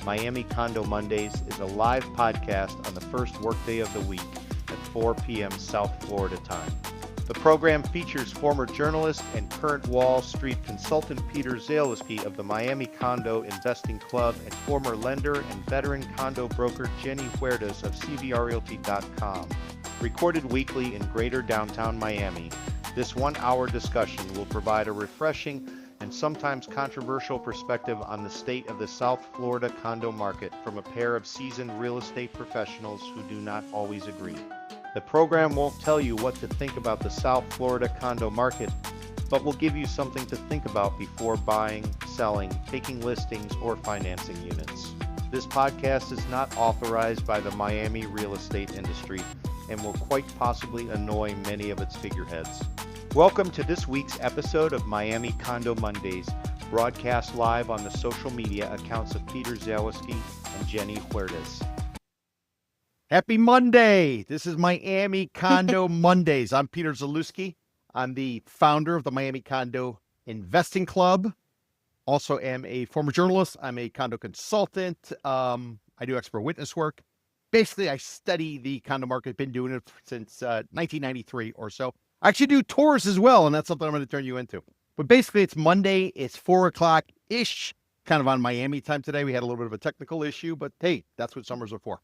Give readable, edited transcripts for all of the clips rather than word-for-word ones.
Miami Condo Mondays is a live podcast on the first workday of the week at 4 p.m. South Florida time. The program features former journalist and current Wall Street consultant Peter Zaleski of the Miami Condo Investing Club and former lender and veteran condo broker Jenny Huertas of CVRRealty.com. Recorded weekly in greater downtown Miami, this one-hour discussion will provide a refreshing and sometimes controversial perspective on the state of the South Florida condo market from a pair of seasoned real estate professionals who do not always agree. The program won't tell you what to think about the South Florida condo market, but will give you something to think about before buying, selling, taking listings, or financing units. This podcast is not authorized by the Miami real estate industry and will quite possibly annoy many of its figureheads. Welcome to this week's episode of Miami Condo Mondays, broadcast live on the social media accounts of Peter Zaleski and Jenny Huertas. Happy Monday! This is Miami Condo Mondays. I'm Peter Zaleski. I'm the founder of the Miami Condo Investing Club. Also am a former journalist. I'm a condo consultant. I do expert witness work. Basically, I study the condo market. Been doing it since 1993 or so. I actually do tours as well, and that's something I'm going to turn you into. But basically, it's Monday. It's 4 o'clock-ish, kind of on Miami time today. We had a little bit of a technical issue, but hey, that's what summers are for.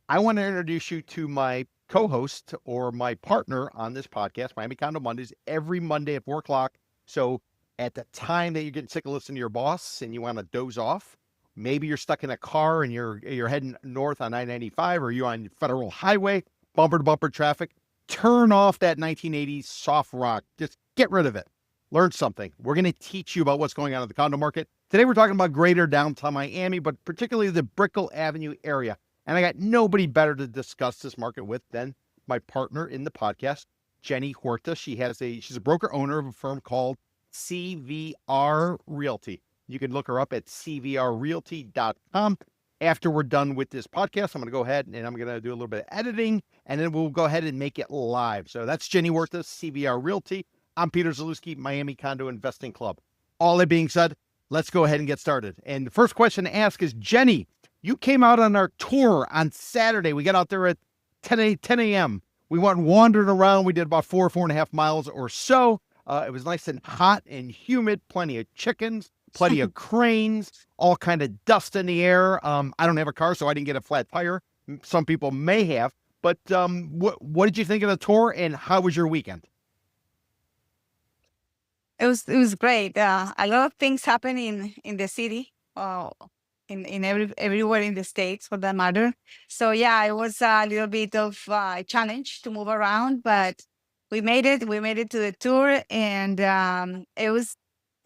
I want to introduce you to my co-host or my partner on this podcast, Miami Condo Mondays, every Monday at 4 o'clock. So at the time that you're getting sick of listening to your boss and you want to doze off, maybe you're stuck in a car and you're heading north on I-95 or you're on Federal Highway, bumper-to-bumper traffic, turn off that 1980s soft rock. Just get rid of it. Learn something. We're going to teach you about what's going on in the condo market. Today we're talking about greater downtown Miami, but particularly the Brickell Avenue area. And I got nobody better to discuss this market with than my partner in the podcast, Jenny Huertas. She's a broker owner of a firm called CVR Realty. You can look her up at CVRRealty.com. After we're done with this podcast, I'm going to go ahead and I'm going to do a little bit of editing, and then we'll go ahead and make it live. So that's Jenny Huertas, CVR Realty. I'm Peter Zaleski, Miami Condo Investing Club. All that being said, let's go ahead and get started. And the first question to ask is, Jenny, you came out on our tour on Saturday. We got out there at 10 a.m. We went and wandered around. We did about 4.5 miles or so. It was nice and hot and humid, plenty of chickens, plenty of cranes, all kind of dust in the air. I don't have a car, so I didn't get a flat tire. Some people may have. But what did you think of the tour, and how was your weekend? It was great. A lot of things happen in the city. In everywhere in the States for that matter. So yeah, it was a little bit of a challenge to move around, but we made it. We made it to the tour, and it was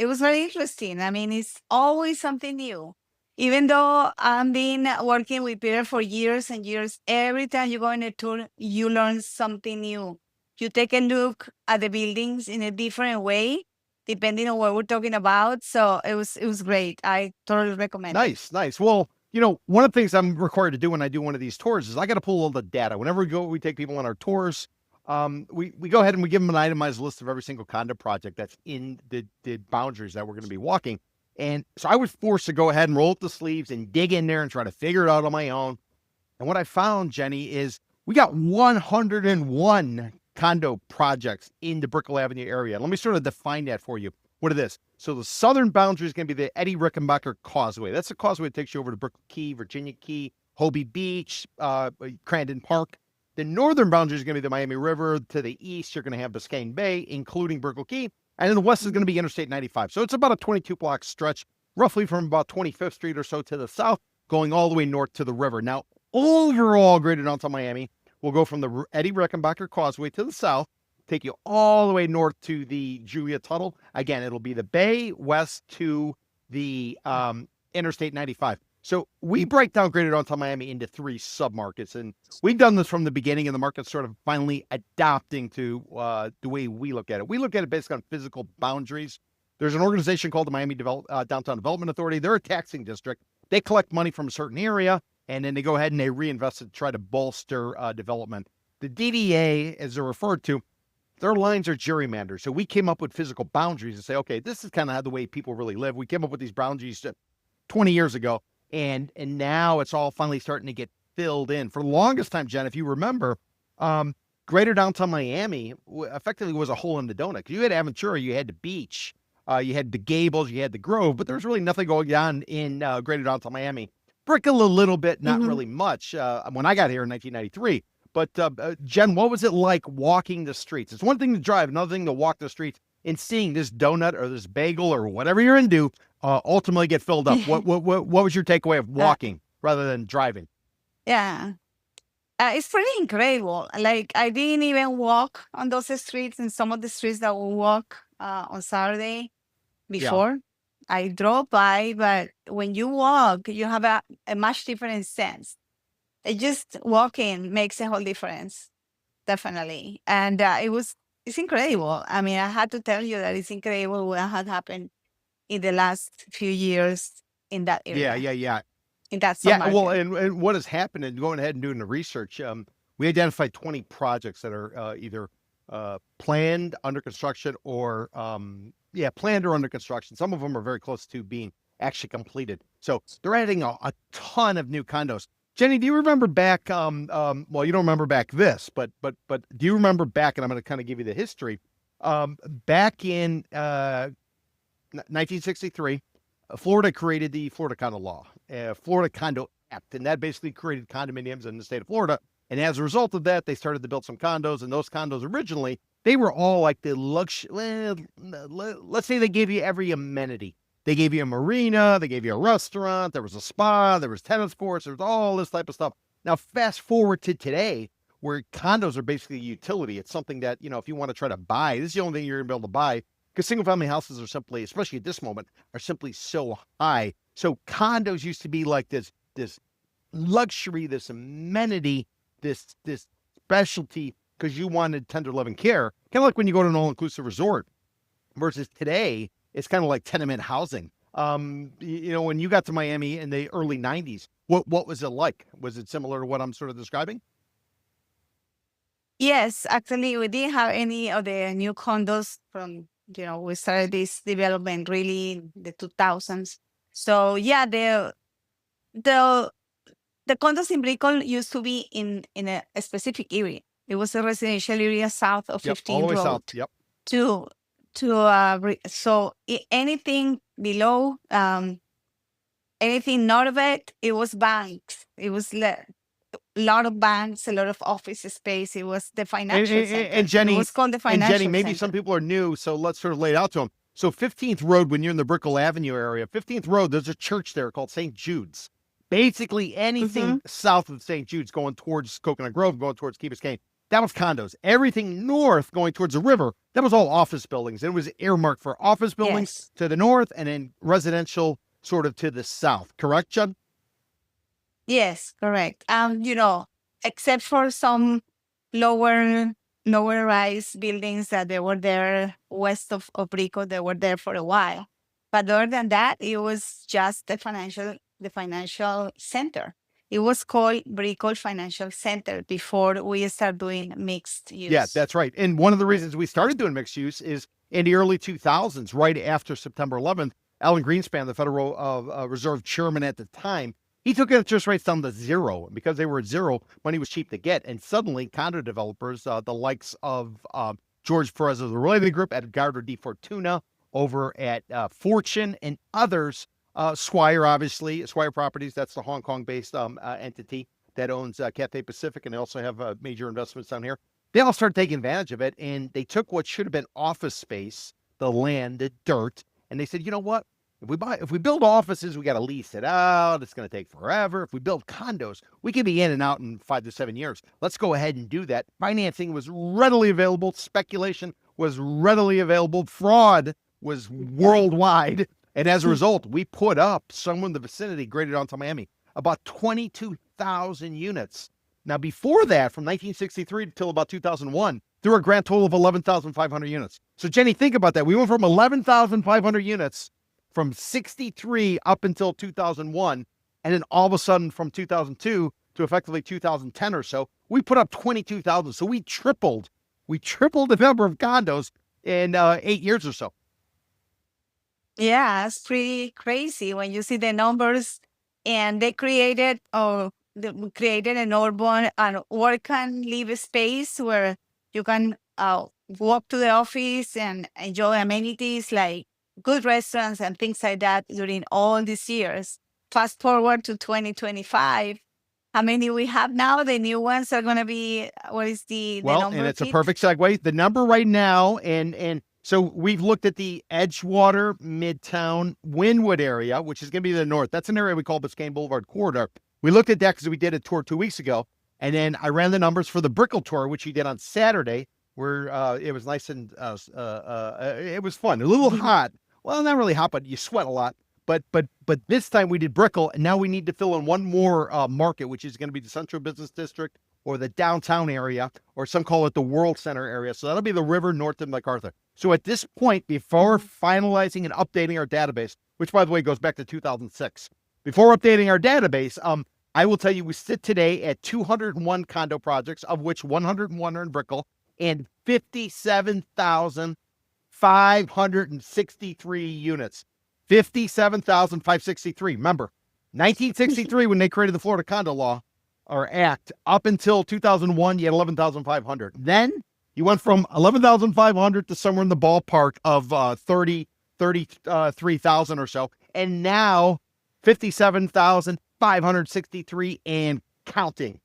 very interesting. I mean, it's always something new. Even though I've been working with Peter for years and years, every time you go on a tour, you learn something new. You take a look at the buildings in a different way, depending on what we're talking about. So it was great. I totally recommend it. Nice. Well, one of the things I'm required to do when I do one of these tours is I got to pull all the data. Whenever we take people on our tours, we go ahead and we give them an itemized list of every single condo project that's in the boundaries that we're going to be walking. And so I was forced to go ahead and roll up the sleeves and dig in there and try to figure it out on my own. And what I found, Jenny, is we got 101 condo projects in the Brickell Avenue area. Let me sort of define that for you. What it is. So the southern boundary is going to be the Eddie Rickenbacker Causeway. That's the causeway that takes you over to Brickell Key, Virginia Key, Hobie Beach, Crandon Park. The northern boundary is going to be the Miami River. To the east, you're going to have Biscayne Bay, including Brickell Key. And in the west is going to be Interstate 95. So it's about a 22-block stretch, roughly from about 25th Street or so to the south, going all the way north to the river. Now, overall, greater downtown Miami, we'll go from the Eddie Rickenbacker Causeway to the south, take you all the way north to the Julia Tuttle. Again, it'll be the Bay west to the Interstate 95. So we break down greater downtown Miami into 3 submarkets, and we've done this from the beginning, and the market's sort of finally adapting to the way we look at it. We look at it based on physical boundaries. There's an organization called the Miami Downtown Development Authority. They're a taxing district. They collect money from a certain area, and then they go ahead and they reinvest it to try to bolster development. The DDA, as they're referred to, their lines are gerrymandered. So we came up with physical boundaries and say, okay, this is kind of the way people really live. We came up with these boundaries 20 years ago. And now it's all finally starting to get filled in. For the longest time, Jen, if you remember, greater downtown Miami effectively was a hole in the donut. 'Cause you had Aventura, you had the beach, you had the Gables, you had the Grove, but there was really nothing going on in greater downtown Miami. Brickell a little bit, not Hmm. really much when I got here in 1993. But Jen, what was it like walking the streets? It's one thing to drive, another thing to walk the streets and seeing this donut or this bagel or whatever you're into ultimately get filled up. What was your takeaway of uh, walking rather than driving? yeah. It's pretty incredible. Like I didn't even walk on those streets and some of the streets that we walk on Saturday Yeah. before. I drove by, but when you walk, you have a much different sense. It just walking makes a whole difference, definitely. And it's incredible. I mean, I had to tell you that it's incredible what had happened in the last few years in that Yeah, area, yeah, yeah. in that Yeah, well, submarket. and what has happened, and going ahead and doing the research, we identified 20 projects that are either planned, under construction, or planned or under construction. Some of them are very close to being actually completed. So they're adding a ton of new condos. Jenny, do you remember back? Well, you don't remember back this, but do you remember back? And I'm going to kind of give you the history. Back in 1963. Florida created the Florida Condo Law, Florida Condo Act, and that basically created condominiums in the state of Florida. And as a result of that, they started to build some condos, and those condos originally, they were all like the luxury. Well, let's say they gave you every amenity. They gave you a marina, they gave you a restaurant, there was a spa, there was tennis courts, there was all this type of stuff. Now, fast forward to today, where condos are basically a utility. It's something that, if you want to try to buy, this is the only thing you're going to be able to buy because single family houses are simply, especially at this moment, are simply so high. So condos used to be like this luxury, this amenity, this specialty because you wanted tender loving care, kind of like when you go to an all-inclusive resort. Versus today, it's kind of like tenement housing. When you got to Miami in the early '90s, what was it like? Was it similar to what I'm sort of describing? Yes, actually, we didn't have any of the new condos from, we started this development really in the 2000s. So yeah, the the condos in Brickell used to be in a specific area. It was a residential area south of Yep, all the 15th way Road south. Yep. to so anything below, anything north of it, it was banks. It was lot of banks, a lot of office space. It was the And, financial and, center. and It Jenny, was called the and Jenny, financial maybe some center. people are new, so let's sort of lay it out to them. So 15th Road, when you're in the Brickell Avenue area, 15th Road, there's a church there called St. Jude's. Basically, Hmm. anything south of St. Jude's going towards Coconut Grove, going towards Key Biscayne, that was condos. Everything north going towards the river, that was all office buildings. It was earmarked for office buildings Yes. to the north and then residential sort of to the south. Correct, Judd? Yes, correct. Except for some lower lower rise buildings that they were there west of Brico, they were there for a while. But other than that, it was just the financial center. It was called Brickell Financial Center before we start doing mixed Yeah, use. that's right. And one of the reasons we started doing mixed use is in the early 2000s, right after September 11th, Alan Greenspan, the Federal Reserve chairman at the time, he took interest rates down to zero. And because they were at zero, money was cheap to get. And suddenly, condo developers, the likes of George Perez of the Related Group, Edgardo Di Fortuna over at Fortune, and others, Swire, obviously, Swire Properties, that's the Hong Kong based entity that owns Cathay Pacific, and they also have major investments down here. They all started taking advantage of it, and they took what should have been office space, the land, the dirt, and they said, you know what? If we build offices, we got to lease it out. It's going to take forever. If we build condos, we can be in and out in 5 to 7 years. Let's go ahead and do that. Financing was readily available. Speculation was readily available. Fraud was worldwide. And as a result, we put up somewhere in the vicinity, greater downtown Miami, about 22,000 units. Now, before that, from 1963 until about 2001, there were a grand total of 11,500 units. So, Jenny, think about that. We went from 11,500 units from 63 up until 2001, and then all of a sudden from 2002 to effectively 2010 or so, we put up 22,000. So we tripled the number of condos in 8 years or so. Yeah, it's pretty crazy when you see the numbers and they created an urban and work and live space where you can walk to the office and enjoy amenities like good restaurants and things like that during all these years. Fast forward to 2025. How many we have now? The new ones are going to be, what is the Well, number? and it's a Pete? perfect segue. The number right now, and so we've looked at the Edgewater, Midtown, Wynwood area, which is going to be the north. That's an area we call Biscayne Boulevard Corridor. We looked at that because we did a tour 2 weeks ago. And then I ran the numbers for the Brickell tour, which we did on Saturday, where it was nice and it was fun. A little hot. Well, not really hot, but you sweat a lot. But this time we did Brickell, and now we need to fill in one more market, which is going to be the Central Business District or the downtown area, or some call it the World Center area. So that'll be the river north of MacArthur. So at this point, before finalizing and updating our database, which by the way goes back to 2006, before updating our database, I will tell you we sit today at 201 condo projects, of which 101 are in Brickell, and 57,563 units. 57,563. Remember, 1963 when they created the Florida Condo Law or Act, up until 2001, you had 11,500. Then you went from 11,500 to somewhere in the ballpark of 33,000 or so, and now 57,563 and counting.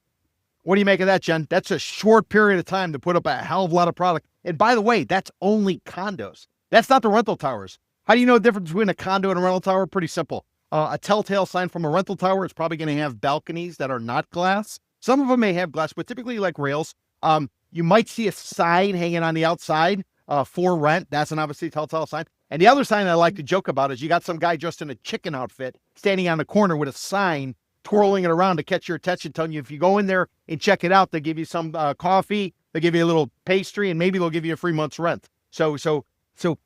What do you make of that, Jen? That's a short period of time to put up a hell of a lot of product. And by the way, that's only condos. That's not the rental towers. How do you know the difference between a condo and a rental tower? Pretty simple. A telltale sign from a rental tower is probably going to have balconies that are not glass. Some of them may have glass, but typically like rails. You might see a sign hanging on the outside for rent. That's an obviously telltale sign. And the other sign I like to joke about is you got some guy dressed in a chicken outfit standing on the corner with a sign, twirling it around to catch your attention, telling you if you go in there and check it out, they'll give you some coffee, they'll give you a little pastry, and maybe they'll give you a free month's rent. So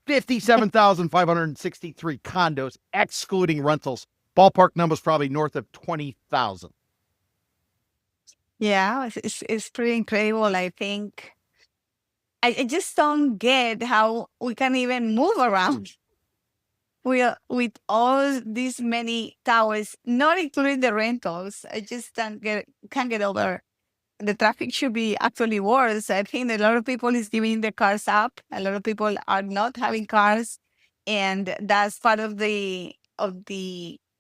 57,563 condos, excluding rentals. Ballpark numbers probably north of 20,000. Yeah, it's pretty incredible. I think I just don't get how we can even move around with all these many towers, not including the rentals. I just can't get over. The traffic should be actually worse. I think a lot of people is giving their cars up. A lot of people are not having cars, and that's part of the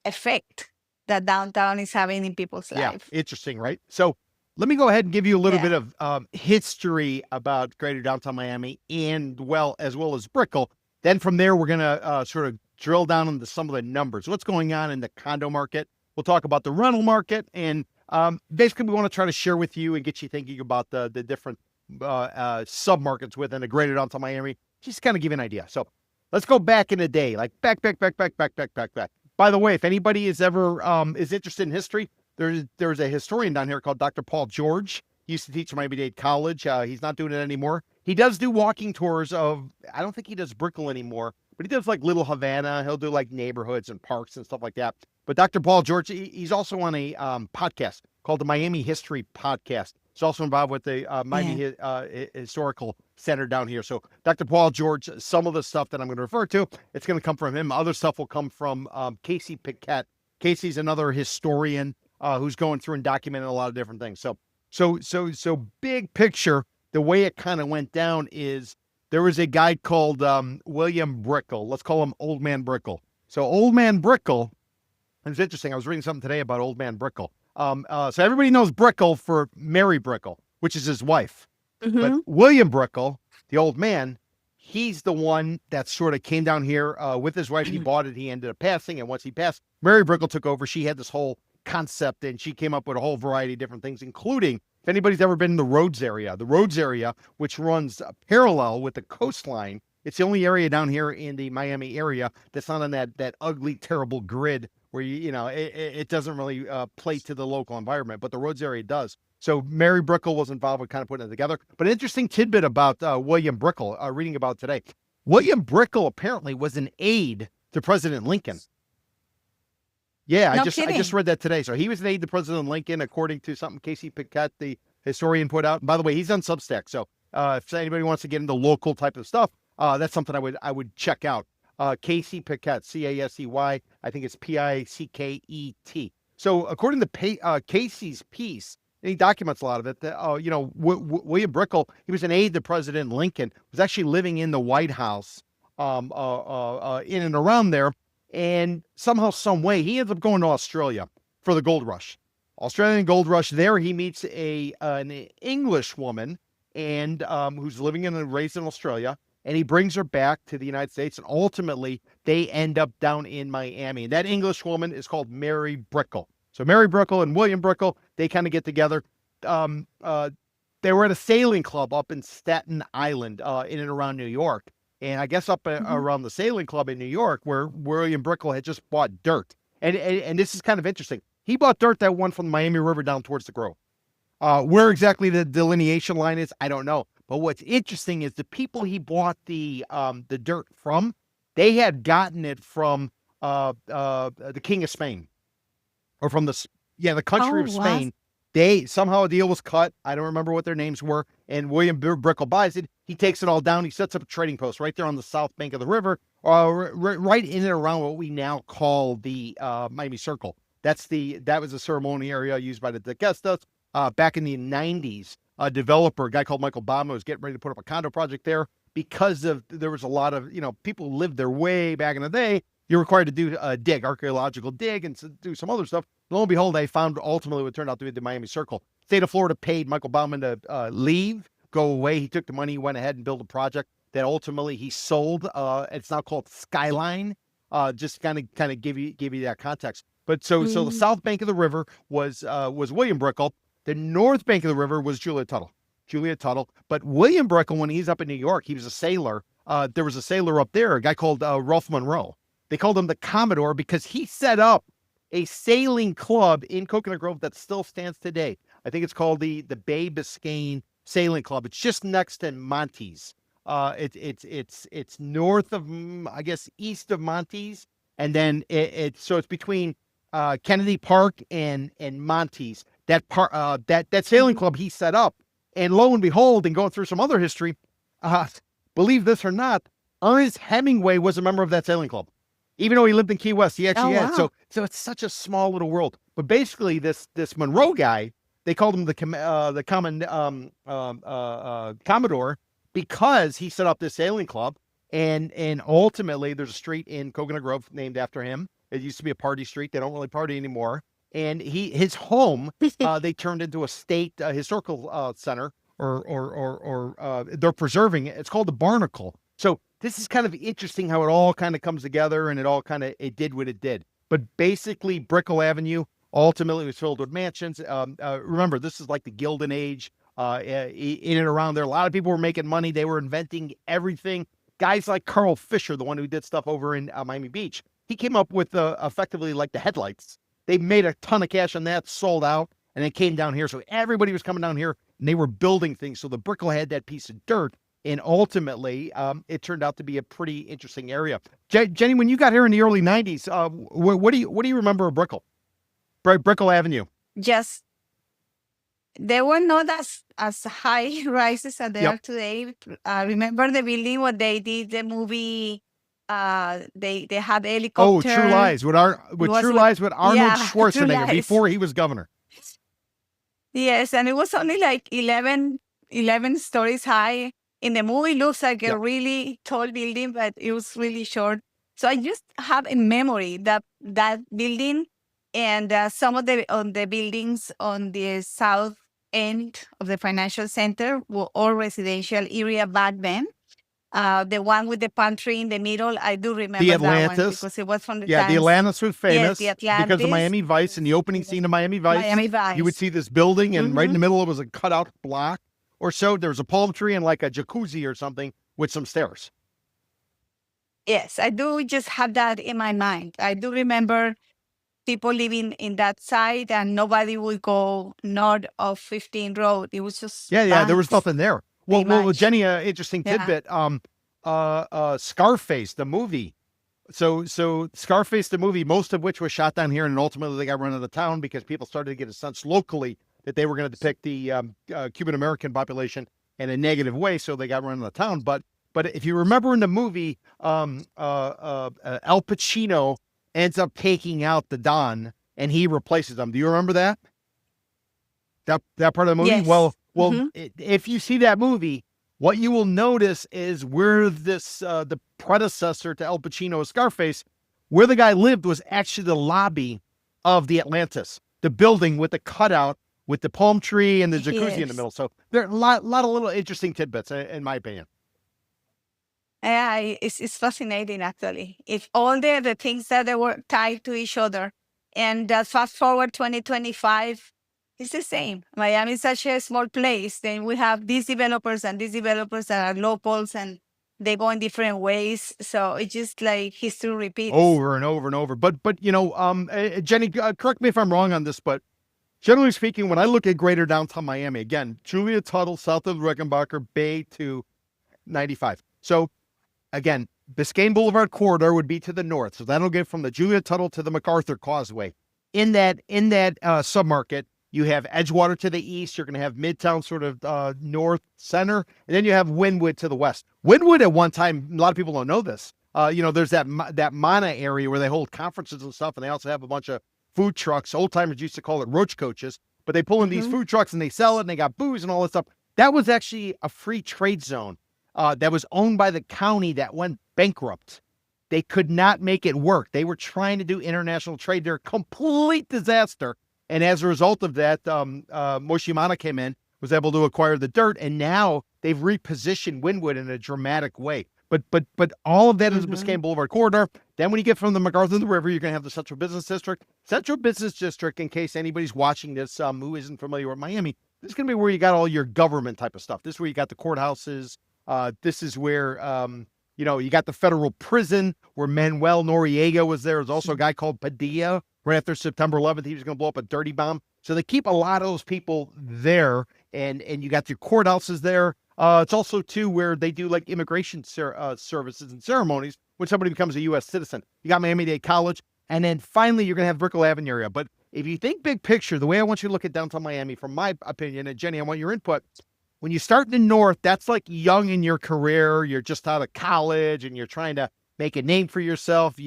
effect that downtown is having in people's life. Yeah, interesting, right? So let me go ahead and give you a little bit of history about Greater Downtown Miami and as well as Brickell. Then from there, we're going to sort of drill down into some of the numbers. What's going on in the condo market? We'll talk about the rental market, and basically we want to try to share with you and get you thinking about the different sub-markets within the Greater Downtown Miami, just kind of give you an idea. So let's go back in the day, like back. By the way, if anybody is ever is interested in history, there's a historian down here called Dr. Paul George. He used to teach at Miami-Dade College. He's not doing it anymore. He does do walking tours of, I don't think he does Brickell anymore, but he does like Little Havana. He'll do like neighborhoods and parks and stuff like that. But Dr. Paul George, he's also on a podcast called the Miami History Podcast. He's also involved with the Miami Historical Center down here. So Dr. Paul George, some of the stuff that I'm going to refer to, it's going to come from him. Other stuff will come from Casey Piquette. Casey's another historian who's going through and documenting a lot of different things. So big picture, the way it kind of went down is there was a guy called William Brickell. Let's call him Old Man Brickell. So Old Man Brickell, it was interesting. I was reading something today about Old Man Brickell. So everybody knows Brickell for Mary Brickell, which is his wife. Mm-hmm. But William Brickell, the old man, he's the one that sort of came down here with his wife. He bought it. He ended up passing. And once he passed, Mary Brickell took over. She had this whole concept, and she came up with a whole variety of different things, including, if anybody's ever been in the Rhodes area, which runs parallel with the coastline. It's the only area down here in the Miami area that's not on that ugly, terrible grid where it doesn't really play to the local environment, but the Rhodes area does. So Mary Brickell was involved with kind of putting it together. But an interesting tidbit about William Brickell, reading about today. William Brickell apparently was an aide to President Lincoln. Yeah, No I kidding. just read that today. So he was an aide to President Lincoln, according to something Casey Piquette, the historian, put out. And by the way, he's on Substack. So if anybody wants to get into local type of stuff, that's something I would check out. Casey Piquette, Casey, I think it's Picket. So according to Casey's piece, and he documents a lot of it, that, William Brickell, he was an aide to President Lincoln, was actually living in the White House in and around there. And somehow, some way, he ends up going to Australia for the gold rush. Australian gold rush. There he meets an English woman and who's living and raised in Australia. And he brings her back to the United States. And ultimately, they end up down in Miami. And that English woman is called Mary Brickell. So Mary Brickell and William Brickell, they kind of get together. They were at a sailing club up in Staten Island in and around New York. And I guess around the sailing club in New York where William Brickell had just bought dirt. And this is kind of interesting. He bought dirt that went from the Miami River down towards the Grove. Where exactly the delineation line is, I don't know. But what's interesting is the people he bought the dirt from, they had gotten it from the King of Spain, or from the country of Spain. They somehow a deal was cut. I don't remember what their names were. And William Brickell buys it. He takes it all down. He sets up a trading post right there on the south bank of the river, right in and around what we now call the Miami Circle. That was a ceremony area used by the Gestas back in the 90s. A developer, a guy called Michael Bama, was getting ready to put up a condo project there because there was a lot of, people who lived there way back in the day. You're required to do a archaeological dig, and do some other stuff. Lo and behold, they found ultimately what turned out to be the Miami Circle. State of Florida paid Michael Bauman to leave, go away. He took the money, went ahead and built a project that ultimately he sold. It's now called Skyline. Just kind of give you that context. But so the south bank of the river was William Brickell. The north bank of the river was Julia Tuttle. But William Brickell, when he's up in New York, he was a sailor. There was a sailor up there, a guy called Ralph Monroe. They called him the Commodore because he set up a sailing club in Coconut Grove that still stands today. I think it's called the Bay Biscayne Sailing Club. It's just next to Monty's. It's north of, I guess, east of Monty's, and then it's between Kennedy Park and Monty's. That sailing club he set up, and lo and behold, and going through some other history, believe this or not, Ernest Hemingway was a member of that sailing club. Even though he lived in Key West, he actually had. Wow. So it's such a small little world. But basically, this Monroe guy, they called him the Commodore because he set up this sailing club, and ultimately there's a street in Coconut Grove named after him. It used to be a party street. They don't really party anymore. And his home they turned into a state historical center, or they're preserving it. It's called the Barnacle. So this is kind of interesting how it all kind of comes together, and it did what it did. But basically, Brickell Avenue ultimately was filled with mansions. Remember, this is like the Gilded Age in and around there. A lot of people were making money. They were inventing everything. Guys like Carl Fisher, the one who did stuff over in Miami Beach, he came up with effectively like the headlights. They made a ton of cash on that, sold out, and then came down here. So everybody was coming down here, and they were building things. So the Brickell had that piece of dirt. And ultimately, it turned out to be a pretty interesting area. Jenny, when you got here in the early 90s, what do you remember of Brickell? Brickell Avenue? Just, they were not as high rises as they are today. Remember the building where they did the movie? They had the helicopter. Oh, True Lies with Arnold Schwarzenegger before he was governor. Yes, and it was only like 11 stories high. In the movie, it looks like a really tall building, but it was really short. So I just have a memory that building and some of the buildings on the south end of the financial center were all residential area back then. The one with the pantry in the middle, I do remember the Atlantis, that one because it was from the times. The Atlantis was famous because of Miami Vice. In the opening scene of Miami Vice, you would see this building, and right in the middle it was a cutout block or so. There was a palm tree and like a jacuzzi or something with some stairs. Yes, I do just have that in my mind. I do remember people living in that side, and nobody would go north of 15 Road. It was just there was nothing there. Well, Jenny, interesting tidbit. Scarface, the movie. So Scarface, the movie, most of which was shot down here, and ultimately they got run out of town because people started to get a sense locally that they were going to depict the Cuban American population in a negative way, so they got run out of town. But if you remember in the movie, Al Pacino ends up taking out the Don and he replaces them. Do you remember that? That part of the movie? Yes. Well, Mhm. if you see that movie, what you will notice is where this the predecessor to Al Pacino's Scarface, where the guy lived was actually the lobby of the Atlantis, the building with the cutout with the palm tree and the jacuzzi in the Yes. middle. So there are a lot of little interesting tidbits, in my opinion. Yeah, it's fascinating actually. If all the things that they were tied to each other, and fast forward 2025, it's the same. Miami is such a small place. Then we have these developers and these developers that are locals, and they go in different ways. So it's just like history repeats. Over and over and over. But Jenny, correct me if I'm wrong on this, but generally speaking, when I look at greater downtown Miami, again, Julia Tuttle, south of the Rickenbacker Bay to 95. So again, Biscayne Boulevard corridor would be to the north. So that'll get from the Julia Tuttle to the MacArthur Causeway. In that submarket, you have Edgewater to the east. You're going to have Midtown sort of north center. And then you have Wynwood to the west. Wynwood at one time, a lot of people don't know this. There's that Mana area where they hold conferences and stuff. And they also have a bunch of food trucks. Old timers used to call it roach coaches. But they pull in these food trucks and they sell it and they got booze and all that stuff. That was actually a free trade zone that was owned by the county that went bankrupt. They could not make it work. They were trying to do international trade. They're a complete disaster. And as a result of that, Moshimana came in, was able to acquire the dirt, and now they've repositioned Wynwood in a dramatic way. But all of that is Biscayne Boulevard corridor. Then when you get from the MacArthur to the river, you're going to have the Central Business District. Central Business District, in case anybody's watching this who isn't familiar with Miami, this is going to be where you got all your government type of stuff. This is where you got the courthouses. This is where, you got the federal prison where Manuel Noriega was there. There's also a guy called Padilla. Right after September 11th, he was going to blow up a dirty bomb. So they keep a lot of those people there, and you got your courthouses there. It's also, too, where they do, like, immigration services and ceremonies when somebody becomes a U.S. citizen. You got Miami-Dade College, and then finally you're going to have Brickell Avenue area. But if you think big picture, the way I want you to look at downtown Miami, from my opinion, and Jenny, I want your input, when you start in the north, that's like young in your career. You're just out of college, and you're trying to make a name for yourself.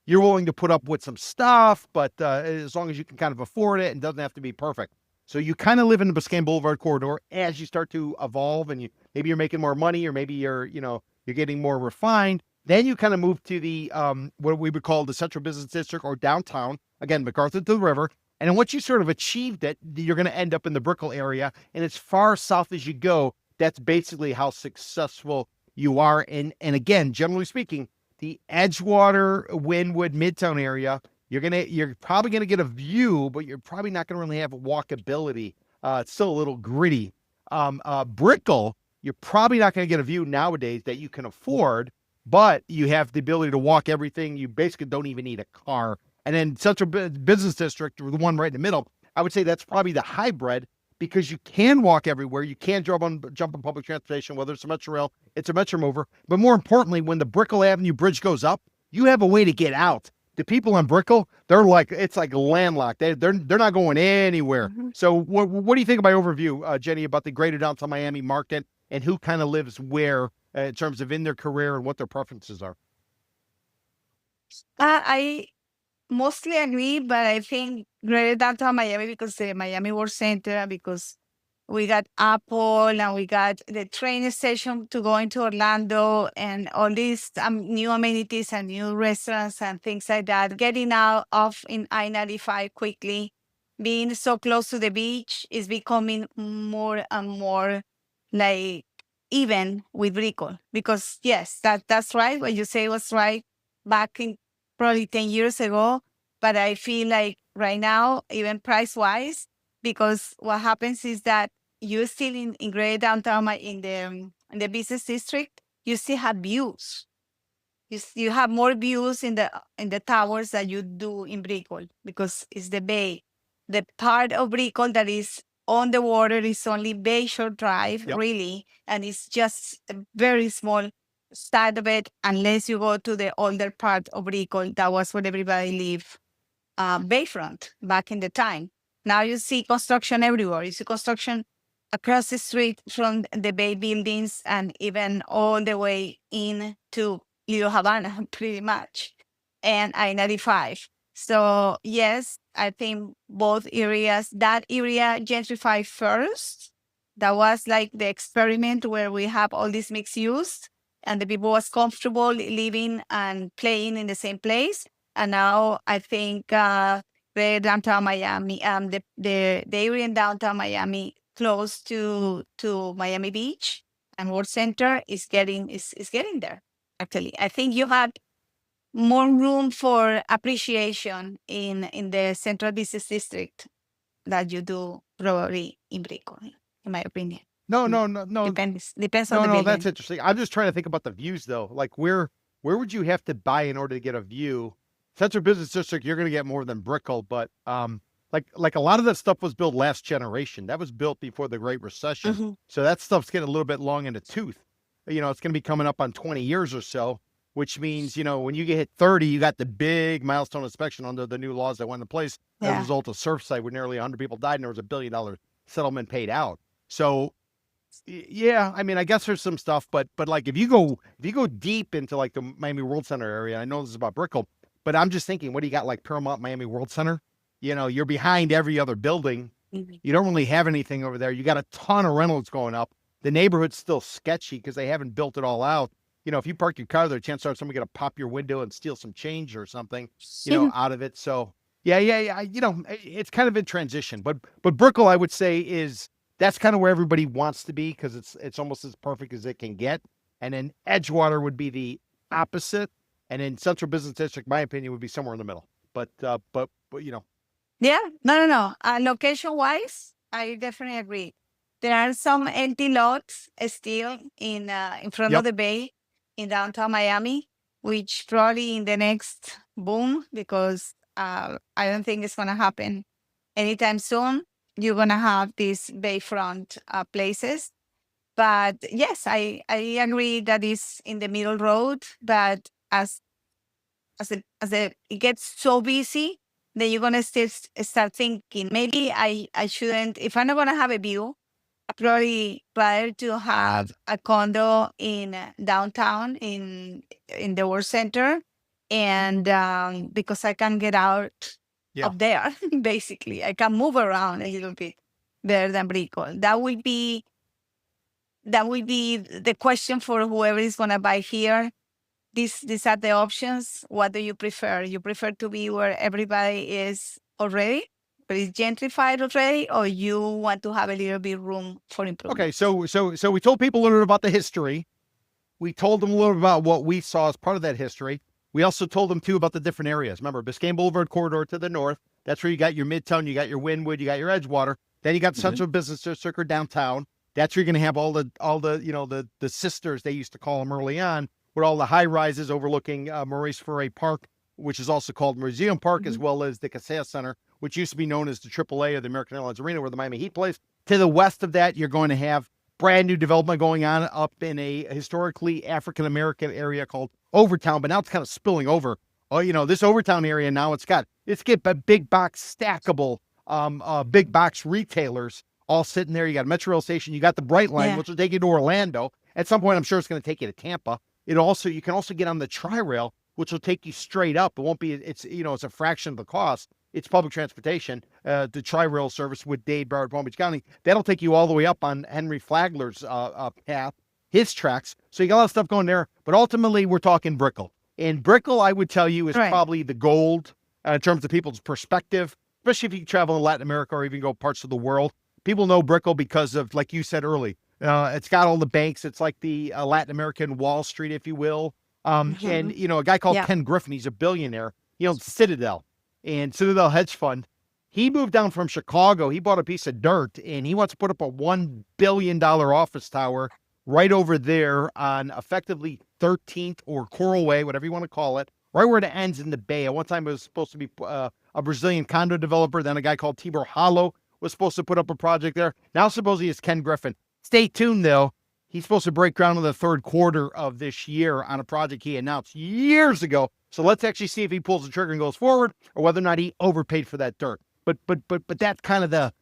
You're willing to put up with some stuff, but as long as you can kind of afford it and doesn't have to be perfect. So you kind of live in the Biscayne Boulevard corridor as you start to evolve, and maybe you're making more money, or maybe you're getting more refined. Then you kind of move to the what we would call the Central Business District or downtown. Again, MacArthur to the river. And then once you sort of achieved it, you're going to end up in the Brickell area. And as far south as you go, that's basically how successful you are. And again, generally speaking, the Edgewater, Wynwood, Midtown area, you're probably gonna get a view, but you're probably not gonna really have walkability. It's still a little gritty. Brickell, you're probably not gonna get a view nowadays that you can afford, but you have the ability to walk everything. You basically don't even need a car. And then Central Business District, the one right in the middle, I would say that's probably the hybrid, because you can walk everywhere. You can jump on public transportation, whether it's a Metro Rail, it's a Metro Mover. But more importantly, when the Brickell Avenue Bridge goes up, you have a way to get out. The people on Brickell, it's like landlocked. They're not going anywhere. So what do you think of my overview, Jenny, about the greater downtown Miami market and who kind of lives where in terms of in their career and what their preferences are? I mostly agree, but I think greater downtown Miami, because the Miami World Center, because we got Apple and we got the train station to go into Orlando and all these new amenities and new restaurants and things like that. Getting out off in I-95 quickly, being so close to the beach is becoming more and more like even with Brickell. Because yes, that's right. What you say was right back in probably 10 years ago. But I feel like right now, even price-wise, because what happens is that you still in greater downtown, in the business district, you still have views. You have more views in the towers than you do in Brickell, because it's the bay. The part of Brickell that is on the water is only Bayshore Drive, really, and it's just a very small side of it, unless you go to the older part of Brickell. That was where everybody lived, Bayfront, back in the time. Now you see construction everywhere. You see construction across the street from the Bay buildings and even all the way into Little Havana, pretty much, and I-95. So yes, I think both areas, that area gentrified first. That was like the experiment where we have all this mixed use and the people was comfortable living and playing in the same place. And now I think the downtown Miami, the area in downtown Miami close to Miami Beach and World Center is getting there. Actually, I think you had more room for appreciation in the central business district that you do probably in Brickell, in my opinion. No, no. Depends on the No, building. that's interesting. I'm just trying to think about the views though. Like where would you have to buy in order to get a view? Central Business District, you're going to get more than Brickell, but like a lot of that stuff was built last generation. That was built before the Great Recession. Mhm. So that stuff's getting a little bit long in the tooth. It's going to be coming up on 20 years or so, which means, when you get hit 30, you got the big milestone inspection under the new laws that went into place as a Yeah. result of Surfside, where nearly 100 people died and there was $1 billion settlement paid out. So yeah, I mean, I guess there's some stuff, but like if you go deep into like the Miami World Center area, I know this is about Brickell, but I'm just thinking, what do you got like Paramount Miami World Center? You're behind every other building. Mhm. You don't really have anything over there. You got a ton of rentals going up. The neighborhood's still sketchy because they haven't built it all out. If you park your car there, chances are somebody's gonna pop your window and steal some change or something, out of it. So yeah. It's kind of in transition, but Brickell, I would say that's kind of where everybody wants to be because it's almost as perfect as it can get. And then Edgewater would be the opposite. And then Central Business District, my opinion, would be somewhere in the middle. But Yeah, no. Location wise, I definitely agree. There are some empty lots still in front Yep. of the bay in downtown Miami, which probably in the next boom, because I don't think it's gonna happen anytime soon. You're gonna have these bayfront places. But yes, I agree that is in the middle road. But as it gets so busy, then you're gonna start thinking maybe I shouldn't, if I'm not gonna have a view, I probably rather to have a condo in downtown in the World Center, and because I can get out Yeah. of there, basically I can move around a little bit better than Brickell. That would be the question for whoever is gonna buy here. These are the options. What do you prefer? You prefer to be where everybody is already, but it's gentrified already, or you want to have a little bit room for improvement? Okay, so we told people a little bit about the history. We told them a little bit about what we saw as part of that history. We also told them too about the different areas. Remember, Biscayne Boulevard corridor to the north. That's where you got your Midtown, you got your Wynwood, you got your Edgewater. Then you got Central Business District or downtown. That's where you're going to have all the the sisters, they used to call them early on, with all the high rises overlooking Maurice Ferre Park, which is also called Museum Park, as well as the Casella Center, which used to be known as the AAA or the American Airlines Arena, where the Miami Heat plays. To the west of that, you're going to have brand new development going on up in a historically African-American area called Overtown, but now it's kind of spilling over. Oh, this Overtown area now, it's got big box stackable, big box retailers all sitting there. You got Metro Rail Station, you got the Bright Line, which will take you to Orlando. At some point, I'm sure it's going to take you to Tampa. You can also get on the Tri-Rail, which will take you straight up. It won't be, it's a fraction of the cost. It's public transportation, the Tri-Rail service with Dade, Broward, Palm Beach County. That'll take you all the way up on Henry Flagler's path, his tracks. So you got a lot of stuff going there. But ultimately, we're talking Brickell. And Brickell, I would tell you, is probably the gold in terms of people's perspective, especially if you travel in Latin America or even go parts of the world. People know Brickell because of, like you said early, it's got all the banks. It's like the Latin American Wall Street, if you will. And, a guy called Ken Griffin, he's a billionaire, Citadel Hedge Fund. He moved down from Chicago. He bought a piece of dirt and he wants to put up a $1 billion office tower right over there on effectively 13th or Coral Way, whatever you want to call it, right where it ends in the bay. At one time, it was supposed to be a Brazilian condo developer. Then a guy called Tibor Hollow was supposed to put up a project there. Now, supposedly, it's Ken Griffin. Stay tuned, though. He's supposed to break ground in the third quarter of this year on a project he announced years ago. So let's actually see if he pulls the trigger and goes forward, or whether or not he overpaid for that dirt. But that's kind of the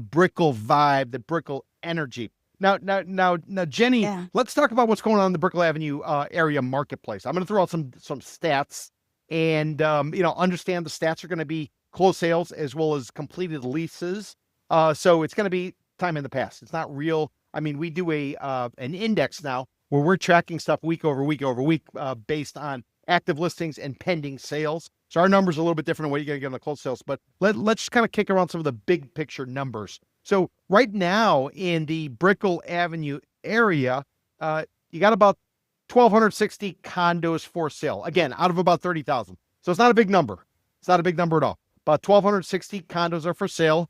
Brickell vibe, the Brickell energy. Now, Jenny, let's talk about what's going on in the Brickell Avenue area marketplace. I'm going to throw out some stats and understand the stats are going to be closed sales as well as completed leases. So it's going to be time in the past. It's not real. I mean, we do an index now where we're tracking stuff week over week over week based on active listings and pending sales. So our numbers are a little bit different than what you're going to get on the closed sales. But let's just kind of kick around some of the big picture numbers. So right now in the Brickell Avenue area, you got about 1,260 condos for sale. Again, out of about 30,000. So it's not a big number. It's not a big number at all. About 1,260 condos are for sale.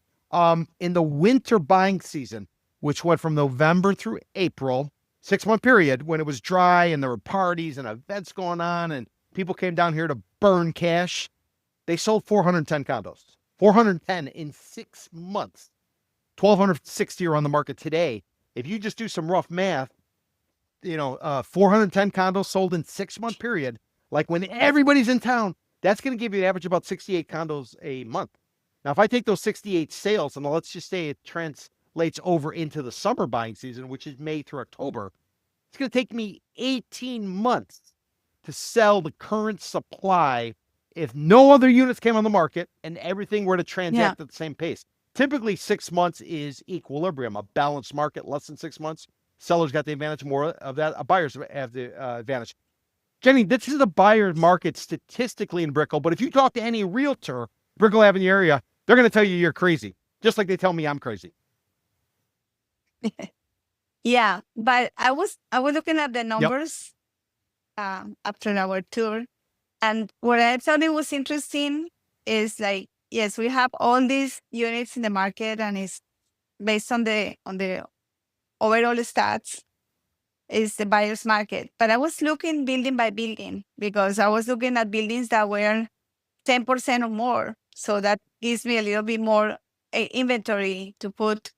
In the winter buying season, which went from November through April, 6-month period, when it was dry and there were parties and events going on and people came down here to burn cash, they sold 410 condos. 410 in 6 months. 1,260 are on the market today. If you just do some rough math, 410 condos sold in 6-month period, like when everybody's in town, that's going to give you an average about 68 condos a month. Now, if I take those 68 sales, and let's just say it translates over into the summer buying season, which is May through October, it's going to take me 18 months to sell the current supply if no other units came on the market and everything were to transact at the same pace. Typically, 6 months is equilibrium, a balanced market. Less than 6 months, sellers got the advantage, more of that. Buyers have the advantage. Jenny, this is the buyer market statistically in Brickell, but if you talk to any realtor, Brickell Avenue area, they're going to tell you you're crazy, just like they tell me I'm crazy. Yeah, but I was looking at the numbers after our tour, and what I thought it was interesting is like, yes, we have all these units in the market, and it's based on the overall stats is the buyer's market. But I was looking building by building because I was looking at buildings that were 10% or more. So that gives me a little bit more inventory to put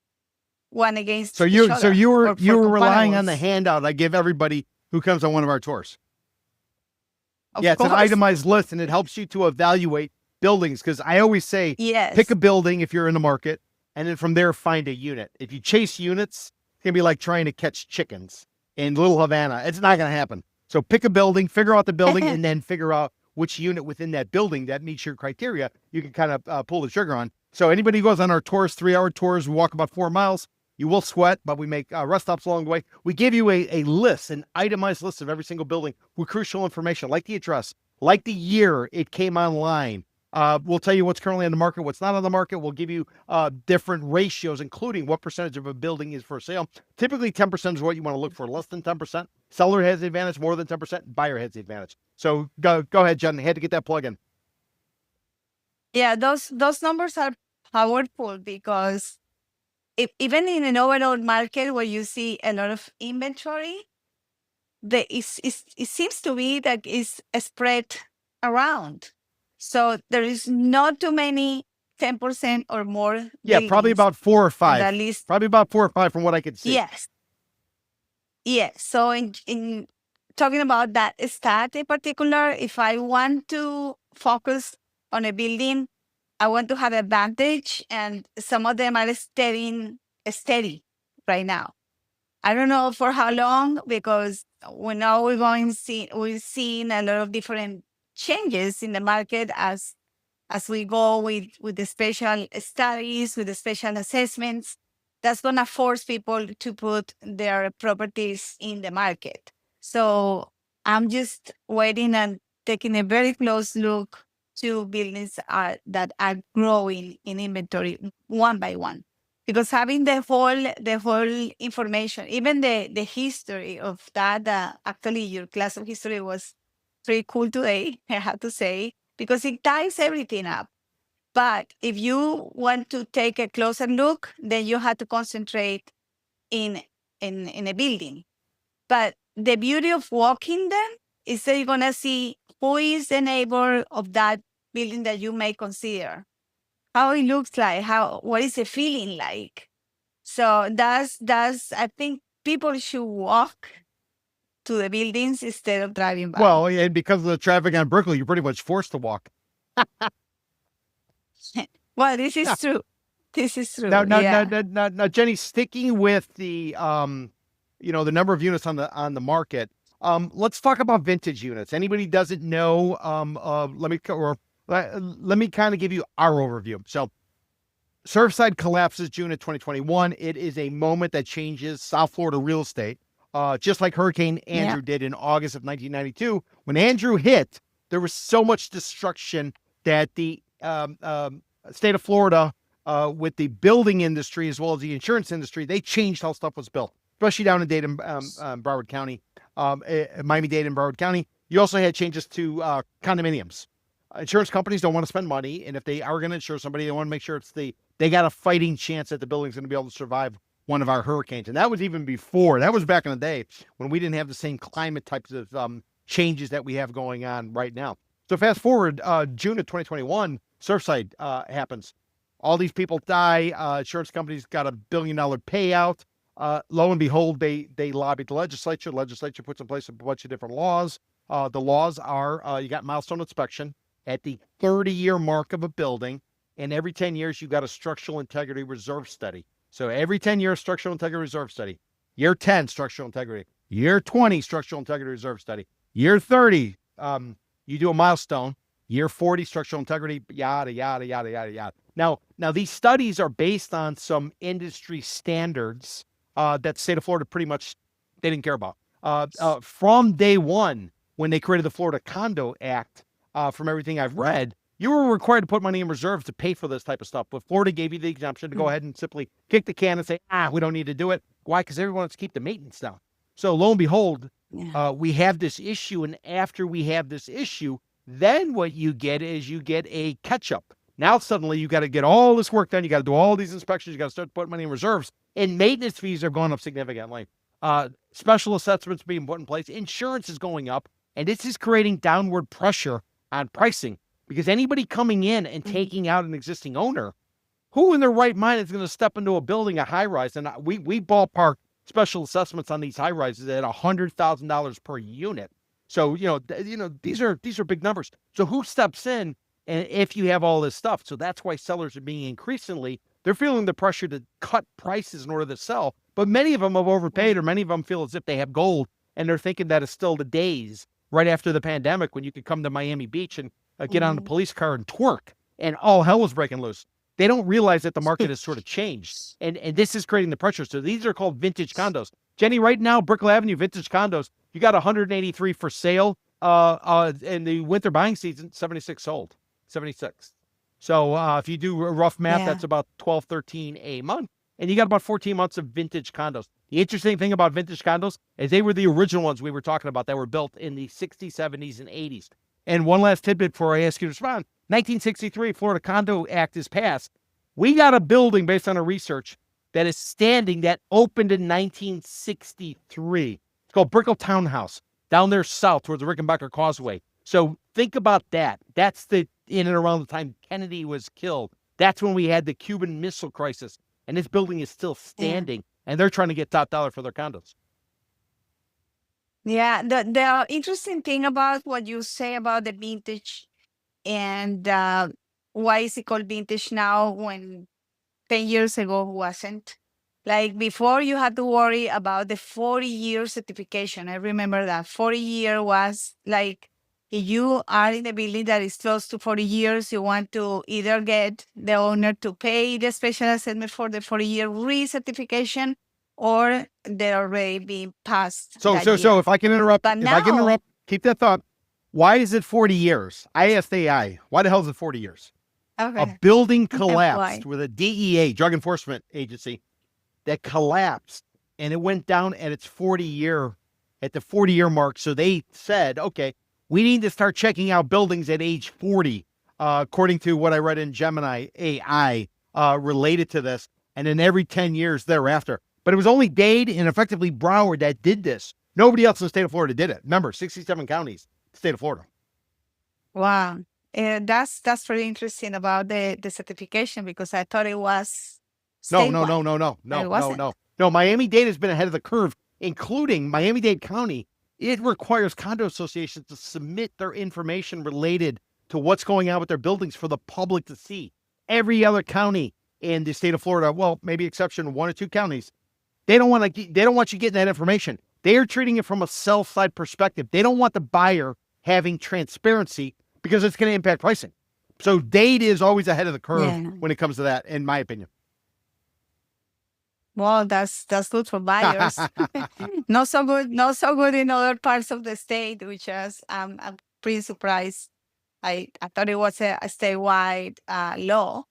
one against each other. So you were relying on the comparables. handout I give everybody who comes on one of our tours. Of It's an course. itemized list, and it helps you to evaluate buildings, because I always say, Yes. pick a building if you're in the market, and then from there, find a unit. If you chase units, it's going to be like trying to catch chickens in Little Havana. It's not going to happen. So pick a building, figure out the building, and then figure out which unit within that building that meets your criteria, you can kind of pull the trigger on. So anybody who goes on our tours, 3-hour tours, we walk about 4 miles, you will sweat, but we make rest stops along the way. We give you a list, an itemized list of every single building with crucial information, like the address, like the year it came online. We'll tell you what's currently on the market, what's not on the market. We'll give you different ratios, including what percentage of a building is for sale. Typically, 10% is what you want to look for. Less than 10%. Seller has the advantage. More than 10%. Buyer has the advantage. So go ahead, Jen. I had to get that plug in. Yeah, those numbers are powerful because even in an overall market where you see a lot of inventory, it seems to be that it's spread around. So there is not too many 10% or more. Yeah, probably about 4 or 5. At least. Probably about 4 or 5 from what I could see. Yes. Yes. So in talking about that stat in particular, if I want to focus on a building, I want to have advantage, and some of them are steady right now. I don't know for how long, because we know we're seeing a lot of different changes in the market as we go with the special studies, with the special assessments. That's going to force people to put their properties in the market. So I'm just waiting and taking a very close look to buildings that are growing in inventory one by one. Because having the whole information, even the history of that, actually your class of history was pretty cool today, I have to say, because it ties everything up. But if you want to take a closer look, then you have to concentrate in a building. But the beauty of walking them is that you're gonna see who is the neighbor of that building that you may consider, how it looks like, what is the feeling like. So that's I think people should walk to the buildings instead of driving by. Well, and because of the traffic on Brickell, you're pretty much forced to walk. Well, this is true. This is true. Now, Jenny, sticking with the the number of units on the market, Let's talk about vintage units. Anybody doesn't know, let me kind of give you our overview. So Surfside collapses June of 2021. It is a moment that changes South Florida real estate, just like Hurricane Andrew did in August of 1992. When Andrew hit, there was so much destruction that the state of Florida, with the building industry as well as the insurance industry, they changed how stuff was built, especially down in Dade and Broward County, Miami-Dade and Broward County. You also had changes to condominiums. Insurance companies don't want to spend money, and if they are going to insure somebody, they want to make sure they got a fighting chance that the building's going to be able to survive one of our hurricanes. And that was even before. That was back in the day when we didn't have the same climate types of changes that we have going on right now. So fast forward, June of 2021, Surfside happens. All these people die. Insurance companies got $1 billion payout. Lo and behold, they lobbied the legislature. Legislature puts in place a bunch of different laws. The laws are, you got milestone inspection at the 30-year mark of a building, and every 10 years, you got a structural integrity reserve study. So every 10 years, structural integrity reserve study. Year 10, structural integrity. Year 20, structural integrity reserve study. Year 30, you do a milestone. Year 40, structural integrity, yada, yada, yada, yada, yada. Now these studies are based on some industry standards that the state of Florida pretty much, they didn't care about. From day one, when they created the Florida Condo Act, from everything I've read, you were required to put money in reserves to pay for this type of stuff. But Florida gave you the exemption to go ahead and simply kick the can and say, we don't need to do it. Why? Because everyone wants to keep the maintenance down. So lo and behold, we have this issue. And after we have this issue, then what you get is you get a catch-up. Now suddenly you got to get all this work done. You got to do all these inspections. You got to start putting money in reserves. And maintenance fees are going up significantly. Special assessments being put in place. Insurance is going up. And this is creating downward pressure on pricing, because anybody coming in and taking out an existing owner, who in their right mind is going to step into a building, a high rise? And we ballpark special assessments on these high rises at $100,000 per unit. So, these are big numbers. So who steps in? And if you have all this stuff, so that's why sellers are being increasingly, they're feeling the pressure to cut prices in order to sell. But many of them have overpaid, or many of them feel as if they have gold, and they're thinking that it's still the days right after the pandemic when you could come to Miami Beach and get on a police car and twerk, and all hell was breaking loose. They don't realize that the market has sort of changed, and this is creating the pressure. So these are called vintage condos. Jenny, right now, Brickell Avenue, vintage condos, you got 183 for sale. In the winter buying season, 76 sold, 76. So if you do a rough math, that's about 12, 13 a month. And you got about 14 months of vintage condos. The interesting thing about vintage condos is they were the original ones we were talking about that were built in the 60s, 70s, and 80s. And one last tidbit before I ask you to respond. 1963, Florida Condo Act is passed. We got a building based on our research that is standing that opened in 1963. It's called Brickell Townhouse down there south towards the Rickenbacker Causeway. So think about that. That's in and around the time Kennedy was killed. That's when we had the Cuban Missile Crisis. And this building is still standing, and they're trying to get top dollar for their condos. Yeah, the interesting thing about what you say about the vintage and why is it called vintage now when 10 years ago wasn't? Like before, you had to worry about the 40-year certification. I remember that 40-year was like, if you are in a building that is close to 40 years, you want to either get the owner to pay the special assessment for the 40-year recertification, or they're already being passed. So if I can interrupt, keep that thought. Why is it 40 years? I asked AI, why the hell is it 40 years? Okay. A building collapsed with a DEA, Drug Enforcement Agency, that collapsed, and it went down at its 40-year mark. So they said, okay, we need to start checking out buildings at age 40, according to what I read in Gemini AI related to this, and then every 10 years thereafter. But it was only Dade and effectively Broward that did this. Nobody else in the state of Florida did it. Remember, 67 counties, state of Florida. Wow. That's pretty interesting about the certification, because I thought it was statewide. No, Miami-Dade has been ahead of the curve, including Miami-Dade County. It requires condo associations to submit their information related to what's going on with their buildings for the public to see. Every other county in the state of Florida, well, maybe exception one or two counties, they don't want you getting that information. They are treating it from a sell side perspective. They don't want the buyer having transparency because it's going to impact pricing. So date is always ahead of the curve Yeah. when it comes to that, in my opinion. Well, that's good for buyers. Not so good. Not so good in other parts of the state, which is I'm pretty surprised. I thought it was a statewide law.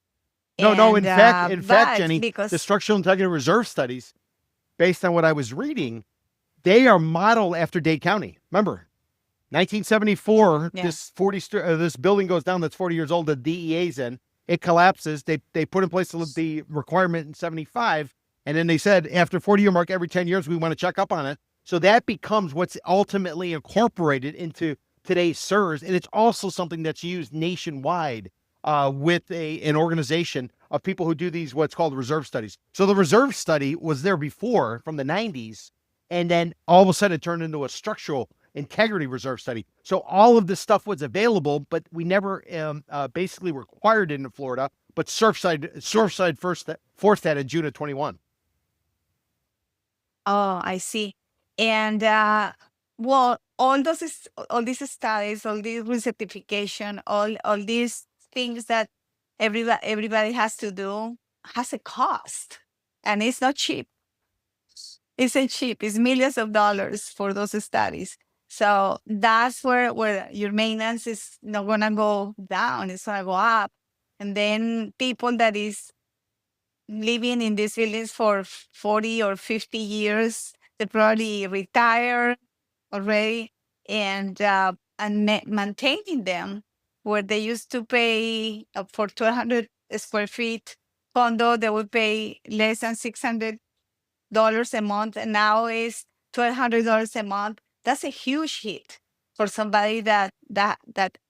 No. In And fact, but Jenny, the because Structural Integrity Reserve studies, based on what I was reading, they are modeled after Dade County. Remember, 1974, Yeah. this building goes down that's 40 years old. The DEA's in. It collapses. They put in place the requirement in 75, and then they said after 40-year mark, every 10 years we want to check up on it. So that becomes what's ultimately incorporated into today's SIRS, and it's also something that's used nationwide with an organization of people who do these what's called reserve studies. So the reserve study was there before from the 90s, and then all of a sudden it turned into a structural integrity reserve study. So all of this stuff was available, but we never basically required it in Florida. But Surfside forced that in June of 21. Oh, I see. And well, all these studies, all this recertification, all these things that everybody has to do has a cost, and it's not cheap. Isn't cheap. It's millions of dollars for those studies. So that's where your maintenance is not gonna go down. It's gonna go up. And then people that is living in these buildings for 40 or 50 years, they probably retire already, and maintaining them, where they used to pay for 1,200 square feet condo, they would pay less than $600 a month, and now is $1,200 a month. That's a huge hit for somebody that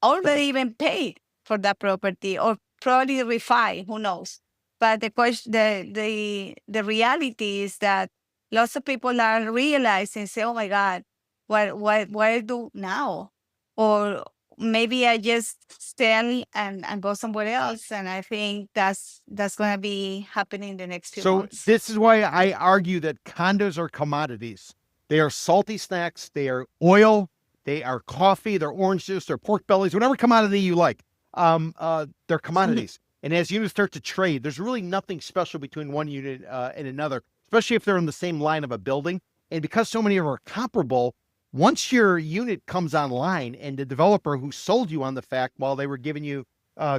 already even paid for that property, or probably refi, who knows. But the question, the reality is that lots of people are realizing, say, "Oh my God, what I do now?" Or maybe I just sell and go somewhere else. And I think that's going to be happening in the next few So months. this is why I argue that condos are commodities. They are salty snacks. They are oil. They are coffee. They're orange juice. They're pork bellies. Whatever commodity you like. They're commodities. And as units start to trade, there's really nothing special between one unit and another, especially if they're in the same line of a building. And because so many of them are comparable, once your unit comes online and the developer who sold you on the fact while they were giving you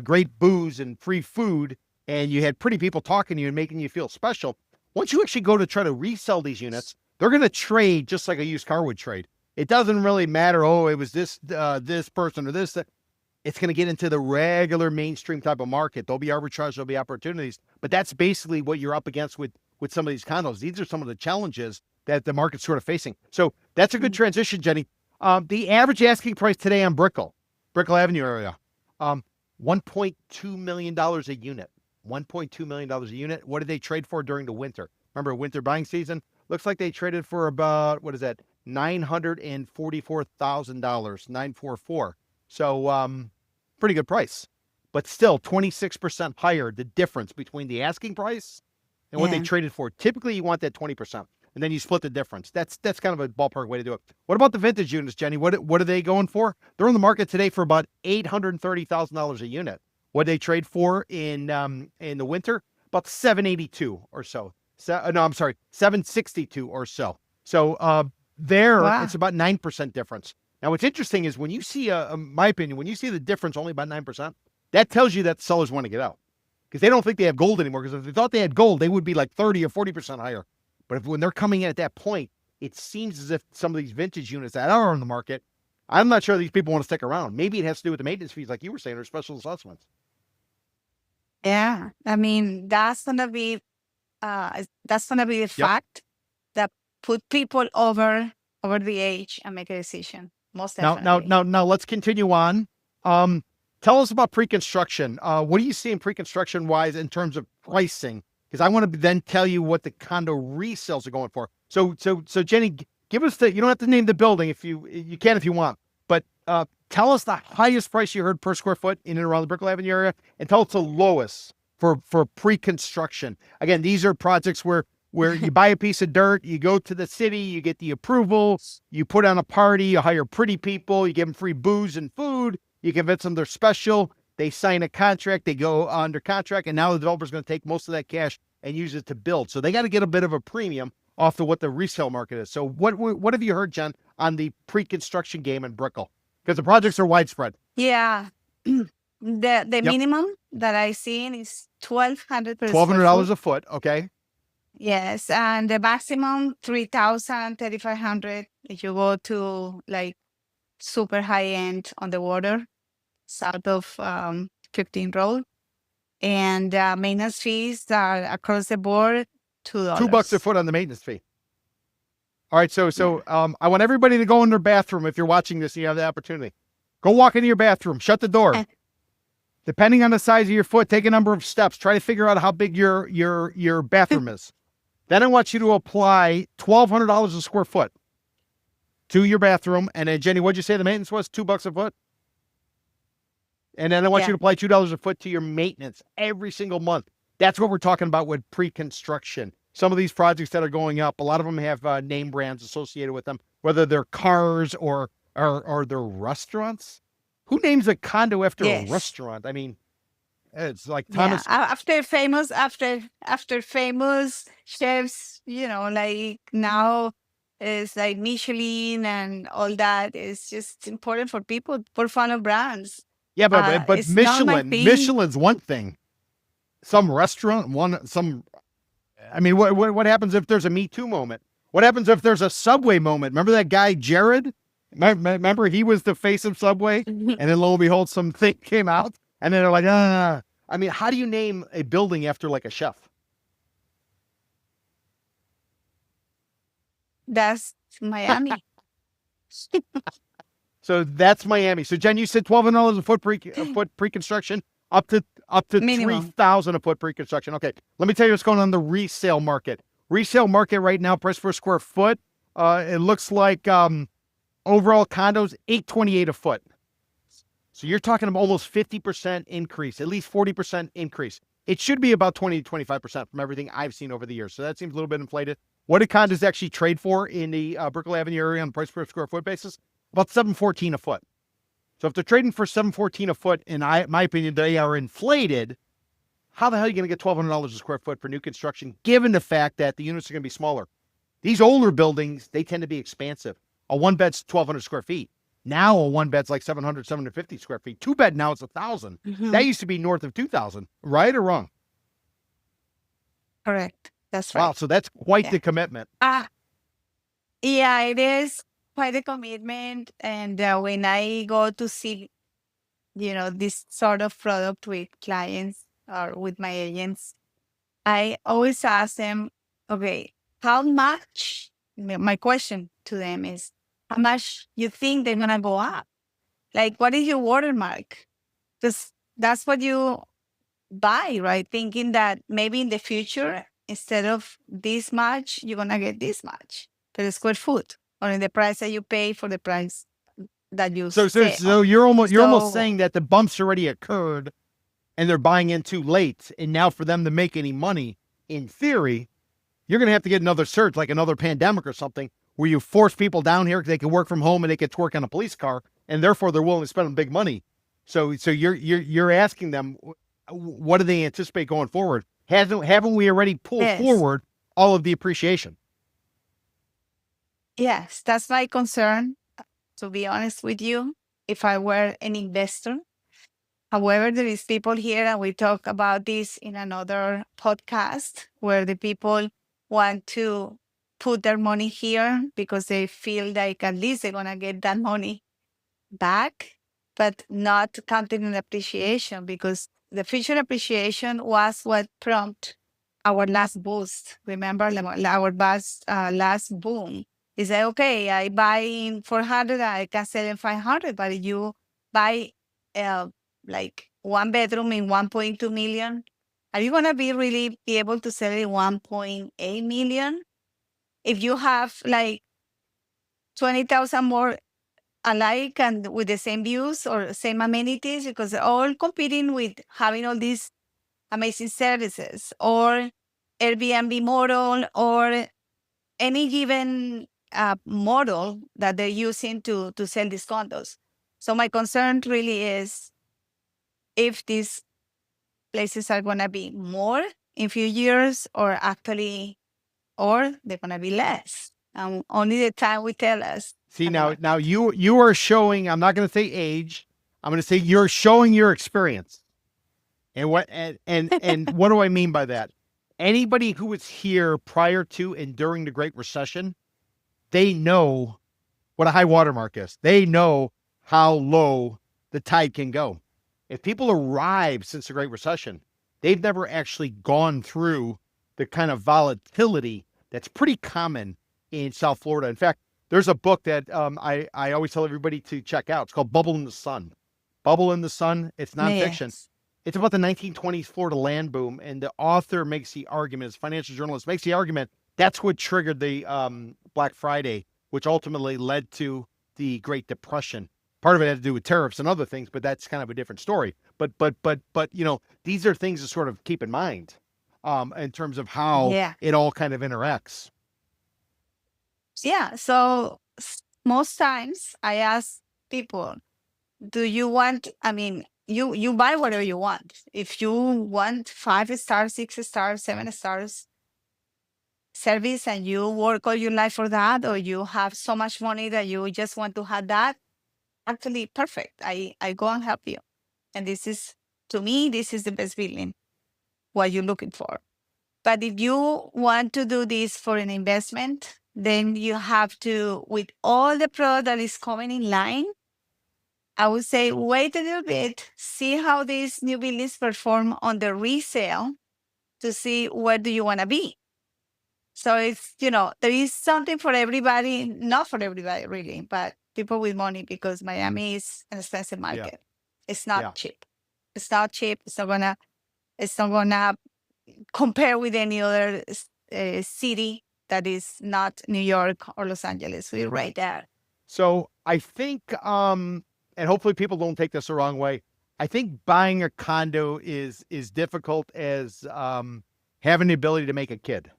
great booze and free food, and you had pretty people talking to you and making you feel special, once you actually go to try to resell these units, they're going to trade just like a used car would trade. It doesn't really matter, oh, it was this person or this. It's going to get into the regular mainstream type of market. There'll be arbitrage, there'll be opportunities. But that's basically what you're up against with some of these condos. These are some of the challenges that the market's sort of facing. So that's a good transition, Jenny. The average asking price today on Brickell Avenue area, $1.2 million a unit. $1.2 million a unit. What did they trade for during the winter? Remember, winter buying season? Looks like they traded for about, what is that? $944,000, 944. So, pretty good price, but still 26% higher, the difference between the asking price and what they traded for. Typically, you want that 20%, and then you split the difference. That's kind of a ballpark way to do it. What about the vintage units, Jenny? What are they going for? They're on the market today for about $830,000 a unit. What they trade for in the winter? About $782 or so. No, I'm sorry, $762 or so. So it's about 9% difference. Now, what's interesting is when you see, my opinion, when you see the difference only about 9%, that tells you that sellers want to get out because they don't think they have gold anymore. Because if they thought they had gold, they would be like 30 or 40% higher. But when they're coming in at that point, it seems as if some of these vintage units that are on the market, I'm not sure these people want to stick around. Maybe it has to do with the maintenance fees, like you were saying, or special assessments. Yeah, I mean, that's gonna be the fact that put people over the age and make a decision. Most definitely. Now, let's continue on. Tell us about pre-construction. What do you see in pre-construction wise in terms of pricing? Because I want to then tell you what the condo resales are going for. So Jenny, give us you don't have to name the building if you can if you want, but tell us the highest price you heard per square foot in and around the Brickell Avenue area, and tell us the lowest for pre-construction. Again, these are projects where where you buy a piece of dirt, you go to the city, you get the approval, you put on a party, you hire pretty people, you give them free booze and food, you convince them they're special, they sign a contract, they go under contract, and now the developer's going to take most of that cash and use it to build. So they got to get a bit of a premium off of what the resale market is. So what have you heard, Jen, on the pre-construction game in Brickell? Because the projects are widespread. Yeah. The Yep. minimum that I seen is $1,200 per $1,200 square foot. a foot. Okay. Yes, and the maximum 3,000, 3,500 if you go to like super high end on the water, south of 15 Road. And maintenance fees are across the board $2. $2 a foot on the maintenance fee. All right. So I want everybody to go in their bathroom. If you're watching this and you have the opportunity, go walk into your bathroom, shut the door. Depending on the size of your foot, take a number of steps. Try to figure out how big your bathroom is. Then I want you to apply $1,200 a square foot to your bathroom. And then, Jenny, what'd you say the maintenance was? $2 a foot? And then I want you to apply $2 a foot to your maintenance every single month. That's what we're talking about with pre-construction. Some of these projects that are going up, a lot of them have name brands associated with them, whether they're cars or they're restaurants. Who names a condo after a restaurant? I mean, it's like Thomas. Yeah, after famous chefs, like now it's like Michelin and all that. It's just important for people, for fun of brands. Yeah, but it's not my thing. Michelin's one thing. Some restaurant, I mean, what happens if there's a Me Too moment? What happens if there's a Subway moment? Remember that guy, Jared? Remember he was the face of Subway? And then lo and behold, something came out. And then they're like, I mean, how do you name a building after like a chef? That's Miami. So that's Miami. So Jen, you said $1,200 a foot pre-construction, up to Minimum. $3,000 a foot pre-construction. Okay, let me tell you what's going on in the resale market. Resale market right now, price per square foot. It looks like overall condos $828 a foot. So you're talking about almost 50% increase, at least 40% increase. It should be about 20 to 25% from everything I've seen over the years. So that seems a little bit inflated. What do condos actually trade for in the Brickell Avenue area on price per square foot basis? About $714 a foot. So if they're trading for $714 a foot, in my opinion, they are inflated. How the hell are you going to get $1,200 a square foot for new construction, given the fact that the units are going to be smaller? These older buildings, they tend to be expansive. A one bed's 1,200 square feet. Now a one bed's like 700, 750 square feet. Two bed now it's 1,000. That used to be north of 2,000. Right or wrong? Correct. That's right. Wow. So that's quite the commitment. Yeah, it is quite a commitment. And when I go to see, this sort of product with clients or with my agents, I always ask them, okay, how much, my question to them is, how much you think they're going to go up? Like, what is your watermark? Because that's what you buy, right? Thinking that maybe in the future, instead of this much, you're going to get this much per square foot, or in the price that you pay for the price that you So you're almost saying that the bumps already occurred and they're buying in too late. And now for them to make any money, in theory, you're going to have to get another surge, like another pandemic or something, where you force people down here because they can work from home and they get to work on a police car, and therefore they're willing to spend big money. So you're asking them, what do they anticipate going forward? Haven't we already pulled forward all of the appreciation? Yes, that's my concern, to be honest with you, if I were an investor. However, there is people here, and we talk about this in another podcast, where the people want to put their money here because they feel like at least they're going to get that money back, but not counting on appreciation, because the future appreciation was what prompted our last boost. Remember our last boom? Is that okay? I buy in 400, I can sell in 500, but if you buy like one bedroom in 1.2 million, are you gonna be able to sell it 1.8 million? If you have like 20,000 more alike and with the same views or same amenities, because they're all competing with having all these amazing services, or Airbnb model or any given model that they're using to sell these condos. So my concern really is if these places are going to be more in few years or they're going to be less. Only the time will tell us. See, now you are showing, I'm not going to say age. I'm going to say you're showing your experience. And what what do I mean by that? Anybody who was here prior to and during the Great Recession, they know what a high water mark is. They know how low the tide can go. If people arrive since the Great Recession, they've never actually gone through the kind of volatility that's pretty common in South Florida. In fact, there's a book that I always tell everybody to check out. It's called Bubble in the Sun. Bubble in the Sun. It's nonfiction. Yes. It's about the 1920s Florida land boom, and the author makes the argument, as a financial journalist, makes the argument that's what triggered the Black Friday, which ultimately led to the Great Depression. Part of it had to do with tariffs and other things, but that's kind of a different story. But you know, these are things to sort of keep in mind in terms of how it all kind of interacts. Yeah. So most times I ask people, do you want, I mean, you buy whatever you want. If you want 5 stars, 6 stars, 7 stars service and you work all your life for that, or you have so much money that you just want to have that, actually perfect. I go and help you. And this is, to me, this is the best feeling, what you're looking for. But if you want to do this for an investment, then you have to, with all the product that is coming in line, I would say wait a little bit, see how these new buildings perform on the resale to see where do you want to be. So it's, you know, there is something for everybody, not for everybody really, but people with money, because Miami is an expensive market. Yeah. It's not cheap. It's not cheap. It's not gonna compare with any other city that is not New York or Los Angeles. We're right there. So I think, and hopefully people don't take this the wrong way, I think buying a condo is difficult as having the ability to make a kid.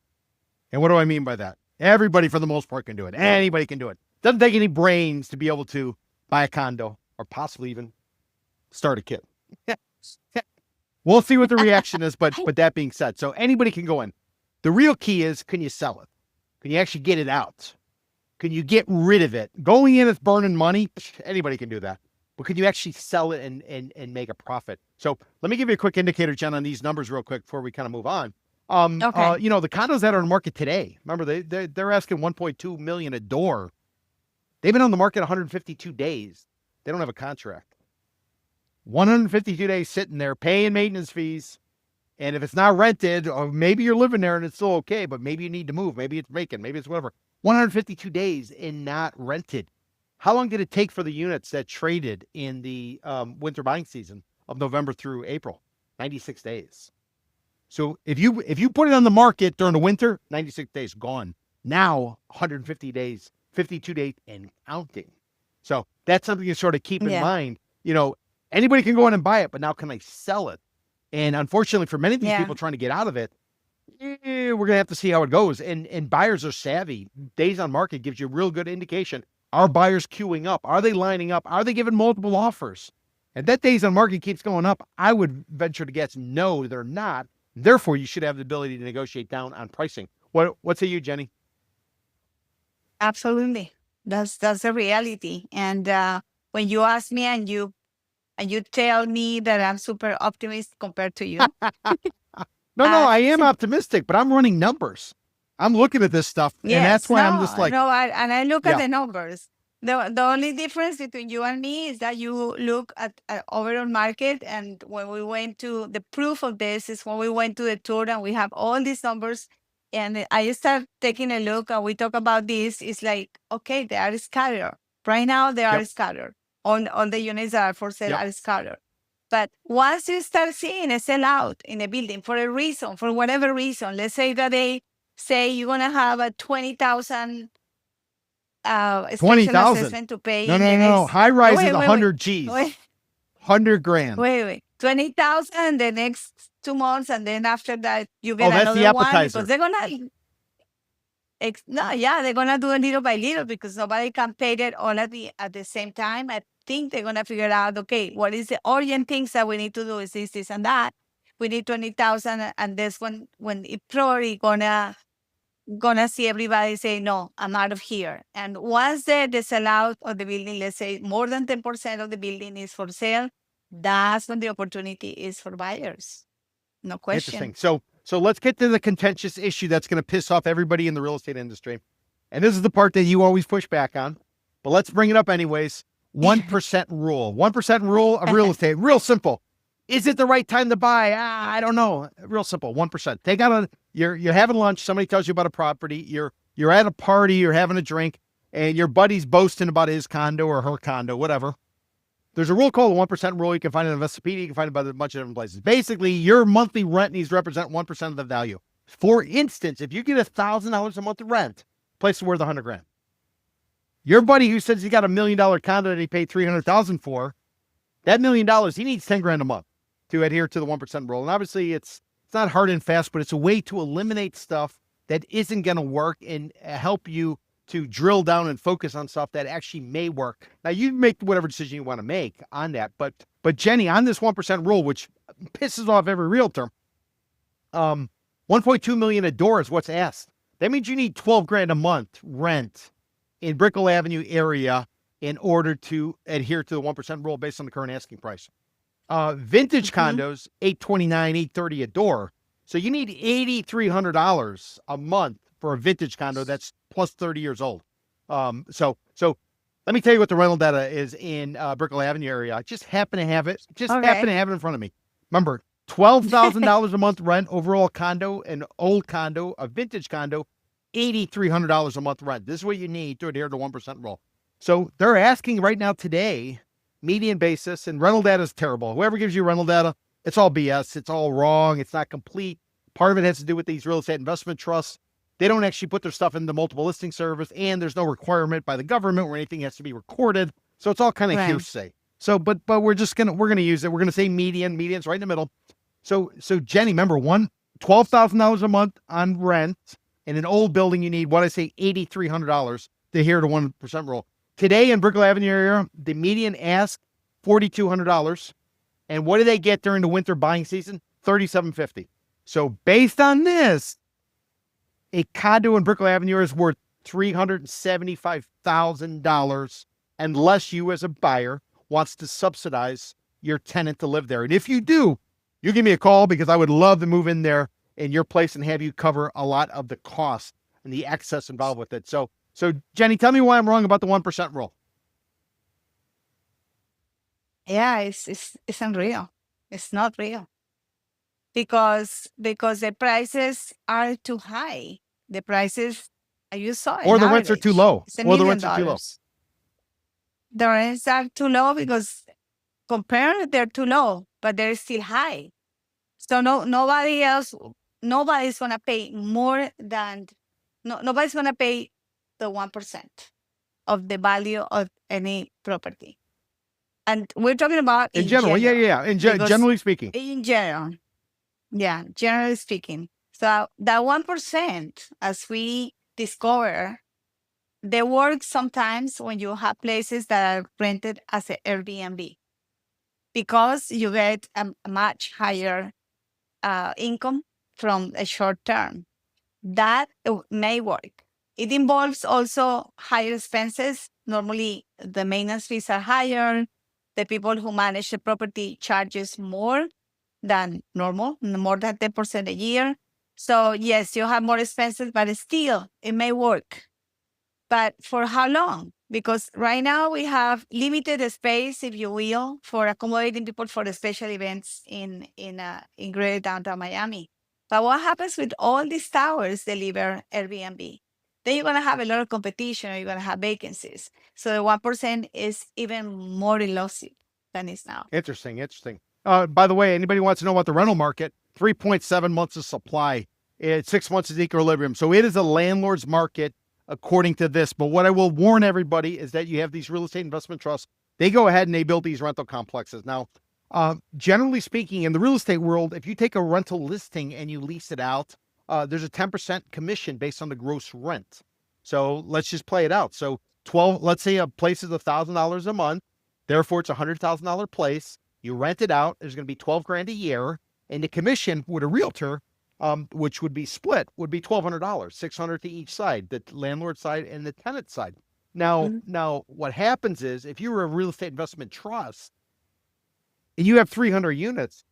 And what do I mean by that? Everybody, for the most part, can do it. Anybody can do it. Doesn't take any brains to be able to buy a condo or possibly even start a kid. We'll see what the reaction is, but that being said, so anybody can go in. The real key is, can you sell it? Can you actually get it out? Can you get rid of it? Going in, it's burning money. Anybody can do that. But can you actually sell it and make a profit? So let me give you a quick indicator, Jen, on these numbers real quick before we kind of move on. Okay. You know, the condos that are on the market today, remember, they're asking $1.2 million a door. They've been on the market 152 days. They don't have a contract. 152 days sitting there paying maintenance fees. And if it's not rented, or maybe you're living there and it's still okay, but maybe you need to move. Maybe it's vacant. Maybe it's whatever. 152 days and not rented. How long did it take for the units that traded in the winter buying season of November through April? 96 days. So if you put it on the market during the winter, 96 days gone. Now 150 days, 52 days and counting. So that's something you sort of keep in mind. You know, anybody can go in and buy it, but now can I sell it? And unfortunately for many of these people trying to get out of it, we're going to have to see how it goes. And buyers are savvy. Days on market gives you a real good indication. Are buyers queuing up? Are they lining up? Are they giving multiple offers? And that days on market keeps going up. I would venture to guess no, they're not. Therefore, you should have the ability to negotiate down on pricing. What say you, Jenny? Absolutely. That's the reality. And when you ask me and you tell me that I'm super optimistic compared to you. No, I am optimistic, but I'm running numbers. I'm looking at this stuff, and that's why I'm just like... I look at the numbers. The only difference between you and me is that you look at overall market, and when we went to the proof of this is when we went to the tour and we have all these numbers, and I start taking a look and we talk about this. It's like, okay, they are scattered. Right now, they are scattered. On the units that are for sale are scattered. But once you start seeing a sellout in a building for a reason, for whatever reason, let's say that they say you're going to have a 20,000 $20,000 to pay. No. High rise is 100 G's. 100 grand. Wait. 20,000 the next 2 months, and then after that you get Oh, that's the another one appetizer. because they're gonna. No, yeah, they're gonna do it little by little because nobody can pay it all at the same time. I think they're gonna figure out, okay, what is the urgent things that we need to do is this, and that. We need 20,000, and this one when it probably gonna see everybody say, no, I'm out of here. And once the sellout of the building, let's say more than 10% of the building is for sale, that's when the opportunity is for buyers. No question. Interesting. So let's get to the contentious issue that's going to piss off everybody in the real estate industry. And this is the part that you always push back on, but let's bring it up anyways. 1% rule. 1% rule of real estate. Real simple. Is it the right time to buy? I don't know. Real simple. 1%. You're having lunch. Somebody tells you about a property. You're at a party. You're having a drink, and your buddy's boasting about his condo or her condo, whatever. There's a rule called the 1% rule. You can find it in Investopedia. You can find it by a bunch of different places. Basically, your monthly rent needs to represent 1% of the value. For instance, if you get $1,000 a month rent, place is worth $100,000. Your buddy who says he got $1 million condo that he paid $300,000 for, that $1 million, he needs $10,000 a month to adhere to the 1% rule. And obviously, it's not hard and fast, but it's a way to eliminate stuff that isn't going to work and help you to drill down and focus on stuff that actually may work. Now, you make whatever decision you want to make on that, but Jenny, on this 1% rule, which pisses off every realtor, 1.2 million a door is what's asked. That means you need $12,000 a month rent in Brickell Avenue area in order to adhere to the 1% rule based on the current asking price. Vintage condos, $829, $830 a door. So you need $8,300 a month for a vintage condo that's plus 30 years old. So let me tell you what the rental data is in Brickell Avenue area. I just happen to have it. Happen to have it in front of me. Remember, $12,000 a month rent, overall condo, an old condo, a vintage condo, $8,300 a month rent. This is what you need to adhere to 1% rule. So they're asking right now today, median basis, and rental data is terrible. Whoever gives you rental data, it's all BS. It's all wrong. It's not complete. Part of it has to do with these real estate investment trusts. They don't actually put their stuff in the multiple listing service, and there's no requirement by the government where anything has to be recorded. So it's all kind of hearsay. So, but we're gonna use it. We're gonna say median's right in the middle. So Jenny, remember, $12,000 a month on rent in an old building. You need $8,300 to adhere to 1% rule. Today in Brickell Avenue area, the median ask $4,200, and what do they get during the winter buying season? $3,750. So based on this, a condo in Brickell Avenue is worth $375,000 unless you as a buyer wants to subsidize your tenant to live there. And if you do, you give me a call because I would love to move in there in your place and have you cover a lot of the cost and the excess involved with it. So Jenny, tell me why I'm wrong about the 1% rule. Yeah, it's unreal. It's not real. Because the prices are too high. The prices, you saw it. Or the rents are too low. Or the rents are too low. The rents are too low because compared, they're too low, but they're still high. So nobody's gonna pay more than nobody's gonna pay the 1% of the value of any property. And we're talking about in general. Yeah. Generally speaking. In general. Yeah, generally speaking. So that 1%, as we discover, they work sometimes when you have places that are rented as an Airbnb because you get a much higher income from a short term. That may work. It involves also higher expenses. Normally, the maintenance fees are higher. The people who manage the property charges more than normal, more than 10% a year. So yes, you have more expenses, but still, it may work. But for how long? Because right now we have limited space, if you will, for accommodating people for the special events in greater downtown Miami. But what happens with all these towers deliver Airbnb? Then you're going to have a lot of competition, or you're going to have vacancies. So the 1% is even more elusive than it's now. Interesting. By the way, anybody wants to know about the rental market, 3.7 months of supply. 6 months is equilibrium. So it is a landlord's market according to this. But what I will warn everybody is that you have these real estate investment trusts. They go ahead and they build these rental complexes. Now, Generally speaking, in the real estate world, if you take a rental listing and you lease it out, there's a 10% commission based on the gross rent. So let's just play it out. So let's say a place is $1,000 a month. Therefore, it's a $100,000 place. You rent it out. There's going to be 12 grand a year. And the commission with a realtor, which would be split, would be $1,200, $600 to each side, the landlord side and the tenant side. Now, what happens is if you're a real estate investment trust and you have 300 units,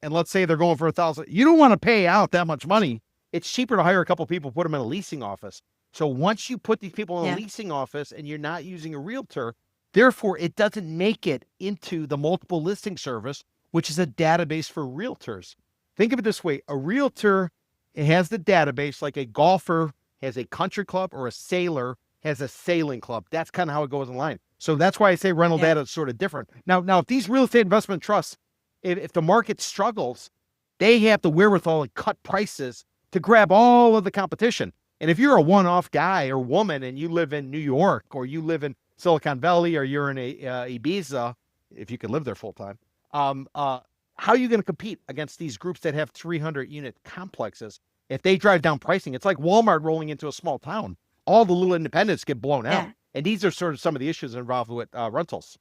and let's say they're going for 1,000, you don't want to pay out that much money. It's cheaper to hire a couple of people, put them in a leasing office. So once you put these people in a leasing office and you're not using a realtor, therefore it doesn't make it into the multiple listing service, which is a database for realtors. Think of it this way. A realtor, it has the database like a golfer has a country club or a sailor has a sailing club. That's kind of how it goes in line. So that's why I say rental data is sort of different. Now, if these real estate investment trusts, if the market struggles, they have the wherewithal to cut prices to grab all of the competition. And if you're a one-off guy or woman and you live in New York or you live in Silicon Valley or you're in Ibiza, if you can live there full time, how are you going to compete against these groups that have 300-unit complexes? If they drive down pricing, it's like Walmart rolling into a small town. All the little independents get blown out. And these are sort of some of the issues involved with rentals.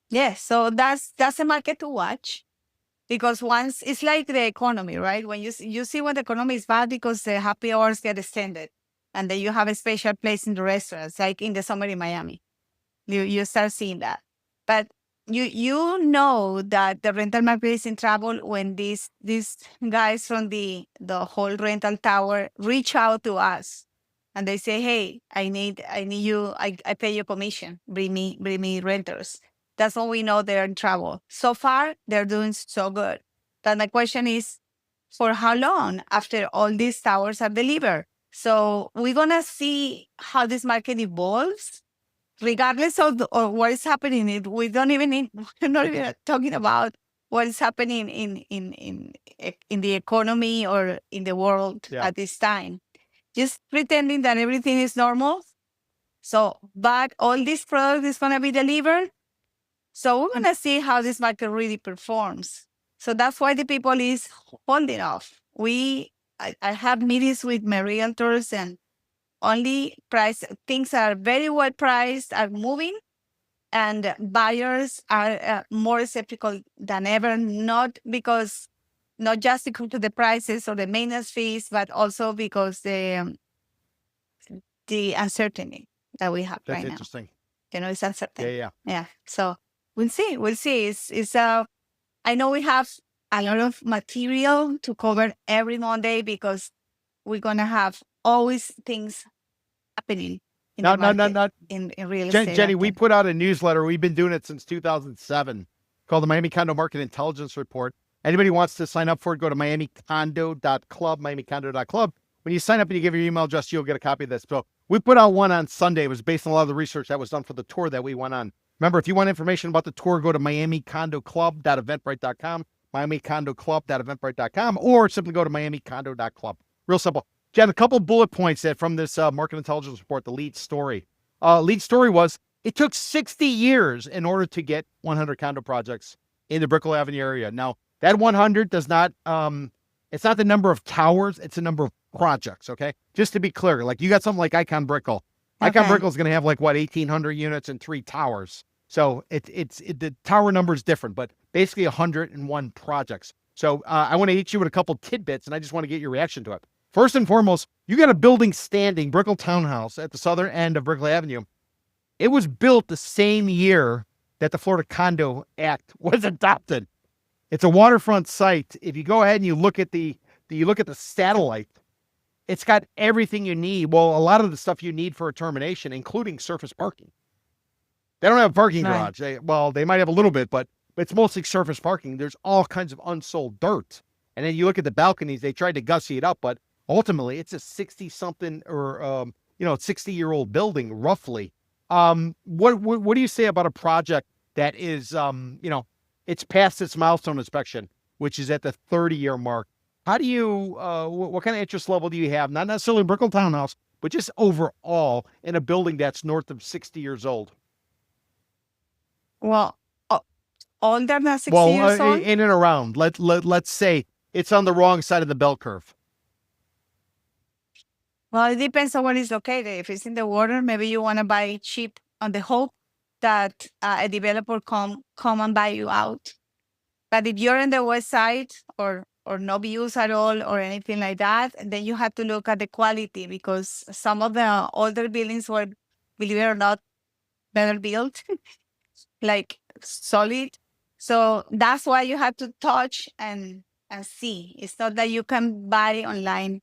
Yes, so that's a market to watch, because once it's like the economy, right? When you see when the economy is bad because the happy hours get extended, and then you have a special place in the restaurants, like in the summer in Miami, you start seeing that. But you know that the rental market is in trouble when these guys from the whole rental tower reach out to us. And they say, hey, I need you. I pay you commission. Bring me renters. That's when we know they're in trouble. So far, they're doing so good. But my question is, for how long after all these towers are delivered? So we're gonna see how this market evolves, regardless of what is happening. We're not even talking about what is happening in the economy or in the world at this time. Just pretending that everything is normal. So, but all this product is going to be delivered. So we're going to see how this market really performs. So that's why the people is holding off. I have meetings with my realtors, and only things are very well priced, are moving, and buyers are more skeptical than ever, not just because of the prices or the maintenance fees, but also because the uncertainty that we have right now. That's interesting. It's uncertain. Yeah. So we'll see. It's I know we have a lot of material to cover every Monday because we're gonna have always things happening in in real estate. Jenny, we put out a newsletter. We've been doing it since 2007 called the Miami Condo Market Intelligence Report. Anybody wants to sign up for it, go to miamicondo.club, miamicondo.club. When you sign up and you give your email address, you'll get a copy of this. So we put out one on Sunday. It was based on a lot of the research that was done for the tour that we went on. Remember, if you want information about the tour, go to miamicondoclub.eventbrite.com, miamicondoclub.eventbrite.com, or simply go to miamicondo.club. Real simple. Jen, a couple bullet points that from this market intelligence report, the lead story. Lead story was, it took 60 years in order to get 100 condo projects in the Brickell Avenue area. Now, that 100 does not, it's not the number of towers, it's the number of projects, okay? Just to be clear, like you got something like Icon Brickell. Icon Brickell is going to have 1,800 units and 3 towers. So the tower number is different, but basically 101 projects. So I want to hit you with a couple tidbits, and I just want to get your reaction to it. First and foremost, you got a building standing, Brickell Townhouse at the southern end of Brickell Avenue. It was built the same year that the Florida Condo Act was adopted. It's a waterfront site. If you go ahead and you look at the satellite, it's got everything you need. Well, a lot of the stuff you need for a termination, including surface parking. They don't have a parking garage. They might have a little bit, but it's mostly surface parking. There's all kinds of unsold dirt. And then you look at the balconies, they tried to gussy it up, but ultimately it's a 60-something or 60-year-old building, roughly. What do you say about a project that is, it's past its milestone inspection, which is at the 30-year mark? How do you, what kind of interest level do you have? Not necessarily Brickell Townhouse, but just overall in a building that's north of 60 years old. Well, older than 60 Well, years old. in and around. Let's say it's on the wrong side of the bell curve. Well, it depends on where it's located. If it's in the water, maybe you want to buy cheap on the hope that a developer come and buy you out. But if you're in the west side or no views at all or anything like that, then you have to look at the quality, because some of the older buildings were, believe it or not, better built, like solid. So that's why you have to touch and see. It's not that you can buy online.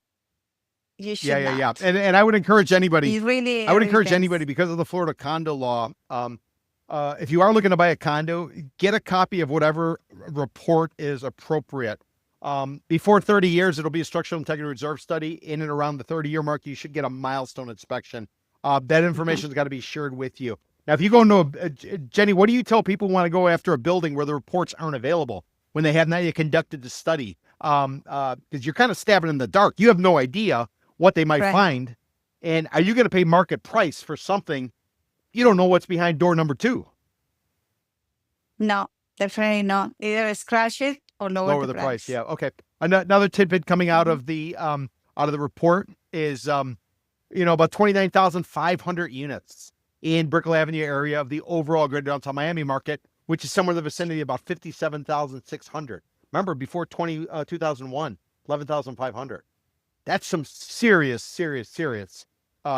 You should Yeah. not. And I would encourage anybody. It really, I would encourage depends. anybody, because of the Florida condo law. If you are looking to buy a condo, get a copy of whatever report is appropriate. Before 30 years, it'll be a structural integrity reserve study. In and around the 30-year mark, you should get a milestone inspection. That information's got to be shared with you. Now, if you go into Jenny, what do you tell people who want to go after a building where the reports aren't available when they have not yet conducted the study? Because you're kind of stabbing in the dark. You have no idea what they might Right. find. And are you going to pay market price for something you don't know what's behind door number 2? No, definitely not. Either scratch it or lower The price. Yeah. Okay. Another tidbit coming out of the report is, about 29,500 units in Brickell Avenue area of the overall greater downtown Miami market, which is somewhere in the vicinity of about 57,600. Remember, before 2001, 11,500. That's some serious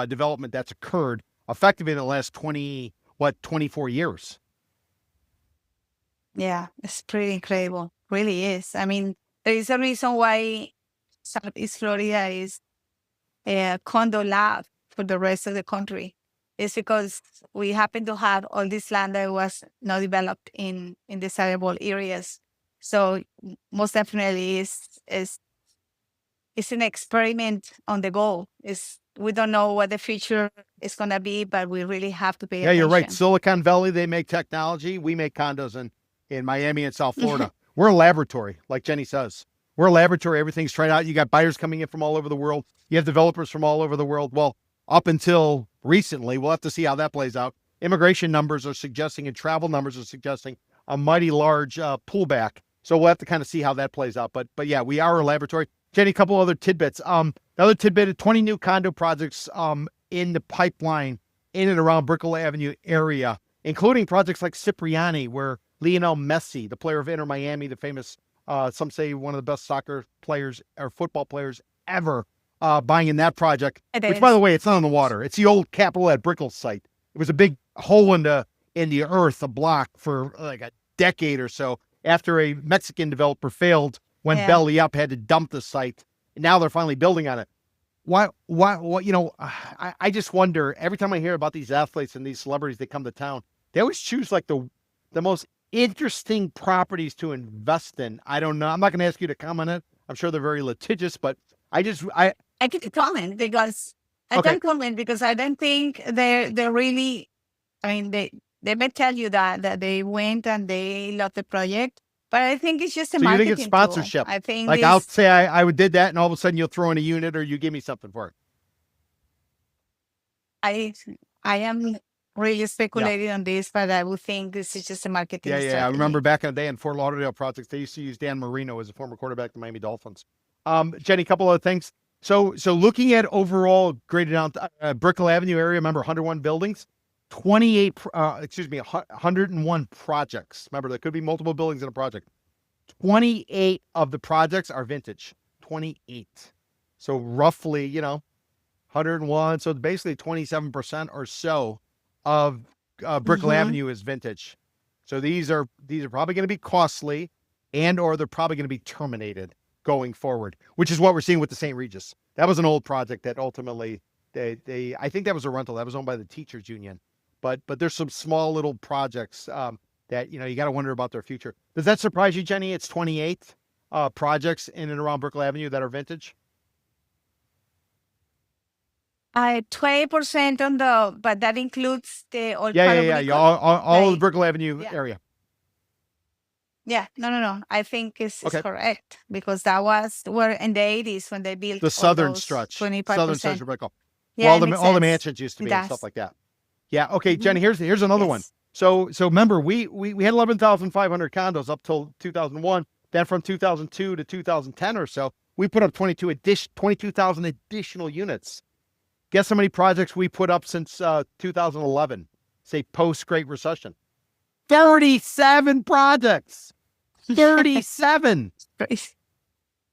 development that's occurred effectively in the last 24 years. Yeah, it's pretty incredible. Really is. I mean, there is a reason why Southeast Florida is a condo lab for the rest of the country. It's because we happen to have all this land that was not developed in desirable areas. So most definitely it's an experiment on the go. We don't know what the future is going to be, but we really have to pay attention. You're right. Silicon Valley, they make technology. We make condos in Miami and South Florida. We're a laboratory, like Jenny says. We're a laboratory. Everything's tried out. You got buyers coming in from all over the world. You have developers from all over the world. Well, up until recently, we'll have to see how that plays out. Immigration numbers are suggesting and travel numbers are suggesting a mighty large pullback. So we'll have to kind of see how that plays out. But yeah, we are a laboratory. Jenny, a couple other tidbits. Another tidbit: 20 new condo projects in the pipeline in and around Brickell Avenue area, including projects like Cipriani, where Lionel Messi, the player of Inter Miami, the famous, some say one of the best soccer players or football players ever, buying in that project. Which, by the way, it's not on the water. It's the old Capital at Brickell site. It was a big hole in the earth, a block, for like a decade or so after a Mexican developer failed, went belly up, had to dump the site. And now they're finally building on it. Why, I just wonder, every time I hear about these athletes and these celebrities that come to town, they always choose like the most interesting properties to invest in. I don't know. I'm not going to ask you to comment on it. I'm sure they're very litigious, but I can comment because I don't think they're really, I mean, they may tell you that they went and they loved the project, but I think it's just a marketing you think it's sponsorship? Tool. I think like I'll say I did that, and all of a sudden you'll throw in a unit or you give me something for it. I am really speculating on this, but I would think this is just a marketing strategy. I remember back in the day in Fort Lauderdale projects, they used to use Dan Marino as a former quarterback of the Miami Dolphins. Jenny, a couple other things. So looking at overall graded down Brickell Avenue area, remember 101 buildings, 101 projects. Remember, there could be multiple buildings in a project. 28 of the projects are vintage. 28. So roughly, 101. So basically 27% or so of Brickell Avenue is vintage. So these are probably going to be costly, and or they're probably going to be terminated going forward, which is what we're seeing with the St. Regis. That was an old project that ultimately I think that was a rental that was owned by the teachers union. But there's some small little projects that you got to wonder about their future. Does that surprise you, Jenny? It's 28 projects in and around Brickell Avenue that are vintage. 20% but that includes the old all of the Brickell Avenue area. Yeah, no. I think it's correct, because that was where in the 80s when they built the southern stretch, 25%. Southern stretch of Brickell. Yeah, all the mansions used to be and stuff like that. Yeah. Okay, Jenny. Here's another one. So remember, we had 11,500 condos up till 2001. Then from 2002 to 2010 or so, we put up 22,000 additional units. Guess how many projects we put up since 2011? Say post Great Recession. 37 projects. 37.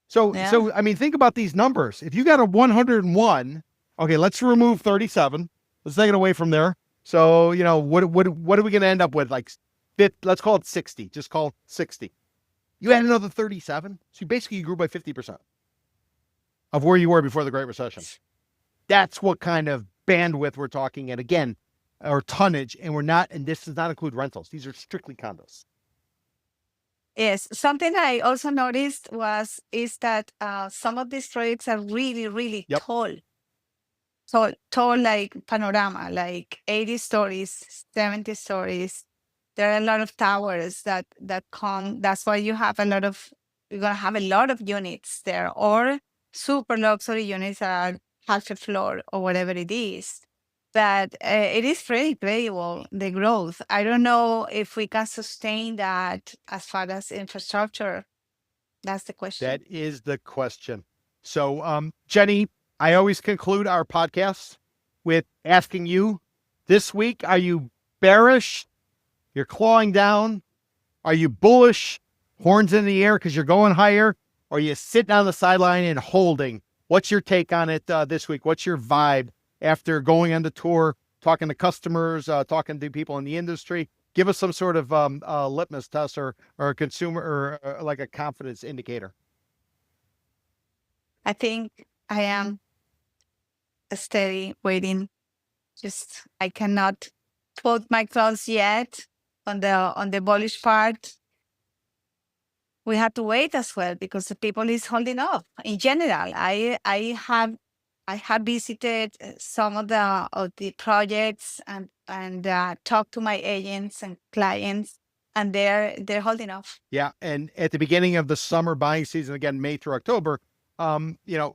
So I mean, think about these numbers. If you got a 101, okay, let's remove 37. Let's take it away from there. So, you know, what are we going to end up with? Like, let's call it 60. Just call it 60. You add another 37. So you grew by 50% of where you were before the Great Recession. That's what kind of bandwidth we're talking. And again, or tonnage. And this does not include rentals. These are strictly condos. Yes, something I also noticed is that some of these projects are really, really Yep. tall. So tall, like panorama, like 80 stories, 70 stories. There are a lot of towers that come. That's why you're gonna have a lot of units there, or super luxury units that are half a floor or whatever it is. But it is pretty playable, the growth. I don't know if we can sustain that as far as infrastructure. That's the question. That is the question. So, Jenny, I always conclude our podcasts with asking you, this week, are you bearish? You're clawing down? Are you bullish? Horns in the air because you're going higher? Or are you sitting on the sideline and holding? What's your take on it this week? What's your vibe after going on the tour, talking to customers, talking to people in the industry? Give us some sort of litmus test or a consumer or like a confidence indicator. I think I am steady waiting. I cannot put my clothes yet on the bullish part. We have to wait as well because the people is holding up. In general, I have visited some of the projects and talked to my agents and clients, and they're holding off. Yeah, and at the beginning of the summer buying season, again, May through October,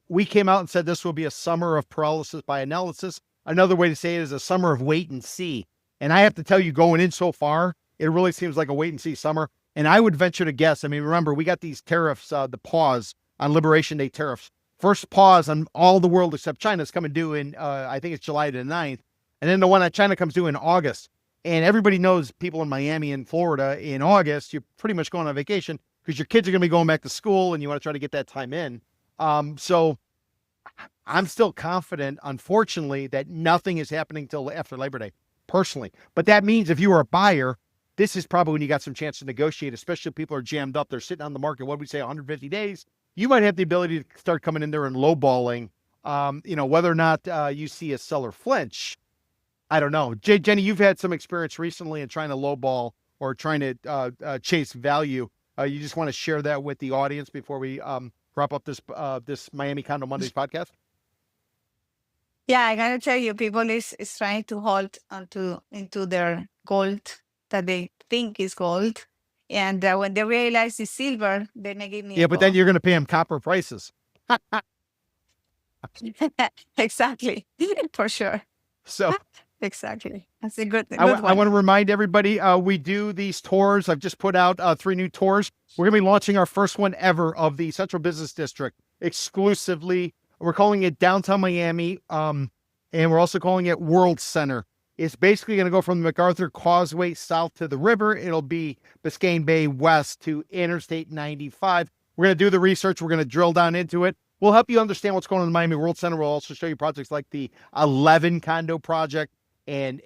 we came out and said this will be a summer of paralysis by analysis. Another way to say it is a summer of wait and see. And I have to tell you, going in so far, it really seems like a wait and see summer. And I would venture to guess, I mean, remember, we got these tariffs, the pause on Liberation Day tariffs. First pause on all the world except China is coming due in, I think it's July the 9th. And then the one that China comes due in August. And everybody knows people in Miami and Florida in August, you're pretty much going on vacation because your kids are going to be going back to school and you want to try to get that time in. So I'm still confident, unfortunately, that nothing is happening till after Labor Day, personally. But that means if you are a buyer, this is probably when you got some chance to negotiate, especially if people are jammed up. They're sitting on the market, what would we say, 150 days? You might have the ability to start coming in there and lowballing. Whether or not you see a seller flinch, I don't know. Jenny, you've had some experience recently in trying to lowball or trying to chase value. You just want to share that with the audience before we wrap up this Miami Condo Mondays podcast? Yeah, I gotta tell you, people is trying to hold into their gold that they think is gold. And when they realize it's silver, then they give me Yeah, but then you're going to pay them copper prices. Exactly. For sure. So exactly. That's a good I one. want to remind everybody, we do these tours. I've just put out 3 new tours. We're going to be launching our first one ever of the Central Business District exclusively. We're calling it Downtown Miami, and we're also calling it World Center. It's basically going to go from the MacArthur Causeway south to the river. It'll be Biscayne Bay west to Interstate 95. We're going to do the research. We're going to drill down into it. We'll help you understand what's going on in the Miami World Center. We'll also show you projects like the 11 condo project and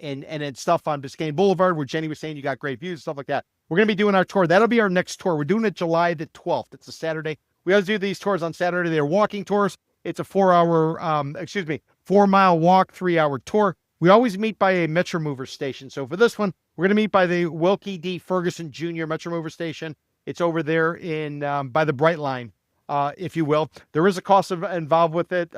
stuff on Biscayne Boulevard where Jenny was saying you got great views, stuff like that. We're going to be doing our tour. That'll be our next tour. We're doing it July the 12th. It's a Saturday. We always do these tours on Saturday. They're walking tours. It's a 4-mile walk, 3-hour tour. We always meet by a Metro Mover station. So for this one, we're going to meet by the Wilkie D. Ferguson Jr. Metro Mover station. It's over there in by the Bright Line, if you will. There is a cost involved with it.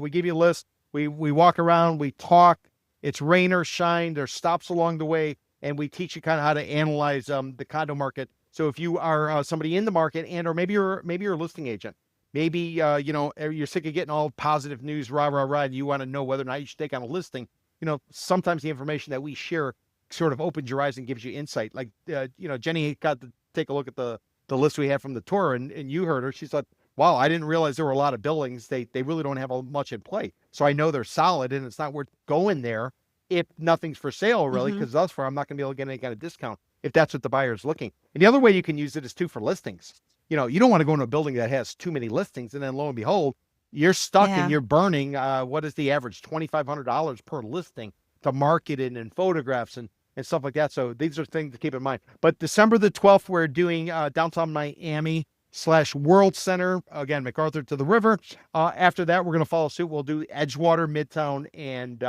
We give you a list. We walk around. We talk. It's rain or shine. There's stops along the way, and we teach you kind of how to analyze the condo market. So if you are somebody in the market, or maybe you're a listing agent, maybe you're sick of getting all positive news, rah rah rah, and you want to know whether or not you should take on a listing. Sometimes the information that we share sort of opens your eyes and gives you insight. Like, Jenny got to take a look at the list we had from the tour, and you heard her. She thought, wow, I didn't realize there were a lot of buildings. They really don't have much in play. So I know they're solid, and it's not worth going there if nothing's for sale, really, because thus far I'm not going to be able to get any kind of discount if that's what the buyer's looking. And the other way you can use it is too for listings. You don't want to go into a building that has too many listings, and then lo and behold, you're stuck and you're burning, what is the average, $2,500 per listing to market it and photographs and stuff like that. So these are things to keep in mind. But December the 12th, we're doing downtown Miami / World Center, again, MacArthur to the river. After that, we're going to follow suit. We'll do Edgewater, Midtown, and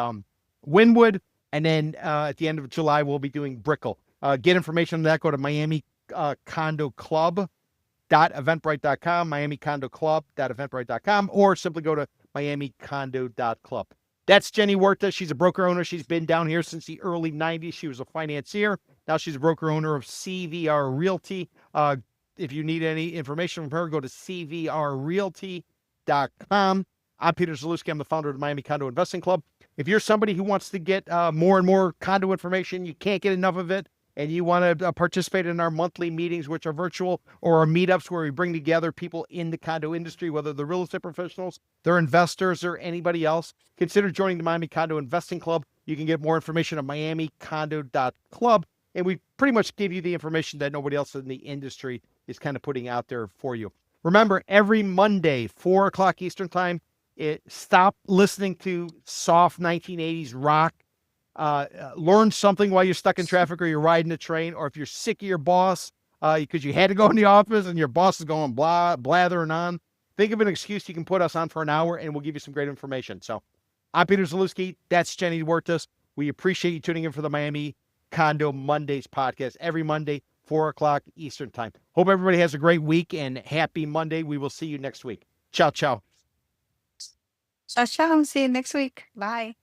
Wynwood. And then at the end of July, we'll be doing Brickell. Get information on that. Go to Miami Condo Club. .eventbrite.com, miamicondoclub.eventbrite.com, or simply go to miamicondo.club. That's Jenny Huerta. She's a broker owner. She's been down here since the early 90s. She was a financier. Now she's a broker owner of CVR Realty. If you need any information from her, go to cvrrealty.com. I'm Peter Zalewski. I'm the founder of the Miami Condo Investing Club. If you're somebody who wants to get more and more condo information, you can't get enough of it, and you want to participate in our monthly meetings, which are virtual, or our meetups where we bring together people in the condo industry, whether they're real estate professionals, they're investors, or anybody else, consider joining the Miami Condo Investing Club. You can get more information at miamicondo.club, and we pretty much give you the information that nobody else in the industry is kind of putting out there for you. Remember, every Monday, 4 o'clock Eastern time, stop listening to soft 1980s rock. Learn something while you're stuck in traffic or you're riding a train, or if you're sick of your boss because you had to go in the office and your boss is going blathering on, think of an excuse you can put us on for an hour and we'll give you some great information. So I'm Peter Zalewski. That's Jenny Huertas. We appreciate you tuning in for the Miami Condo Mondays podcast every Monday, 4 o'clock Eastern time. Hope everybody has a great week and happy Monday. We will see you next week. Ciao, ciao. Ciao, ciao. See you next week. Bye.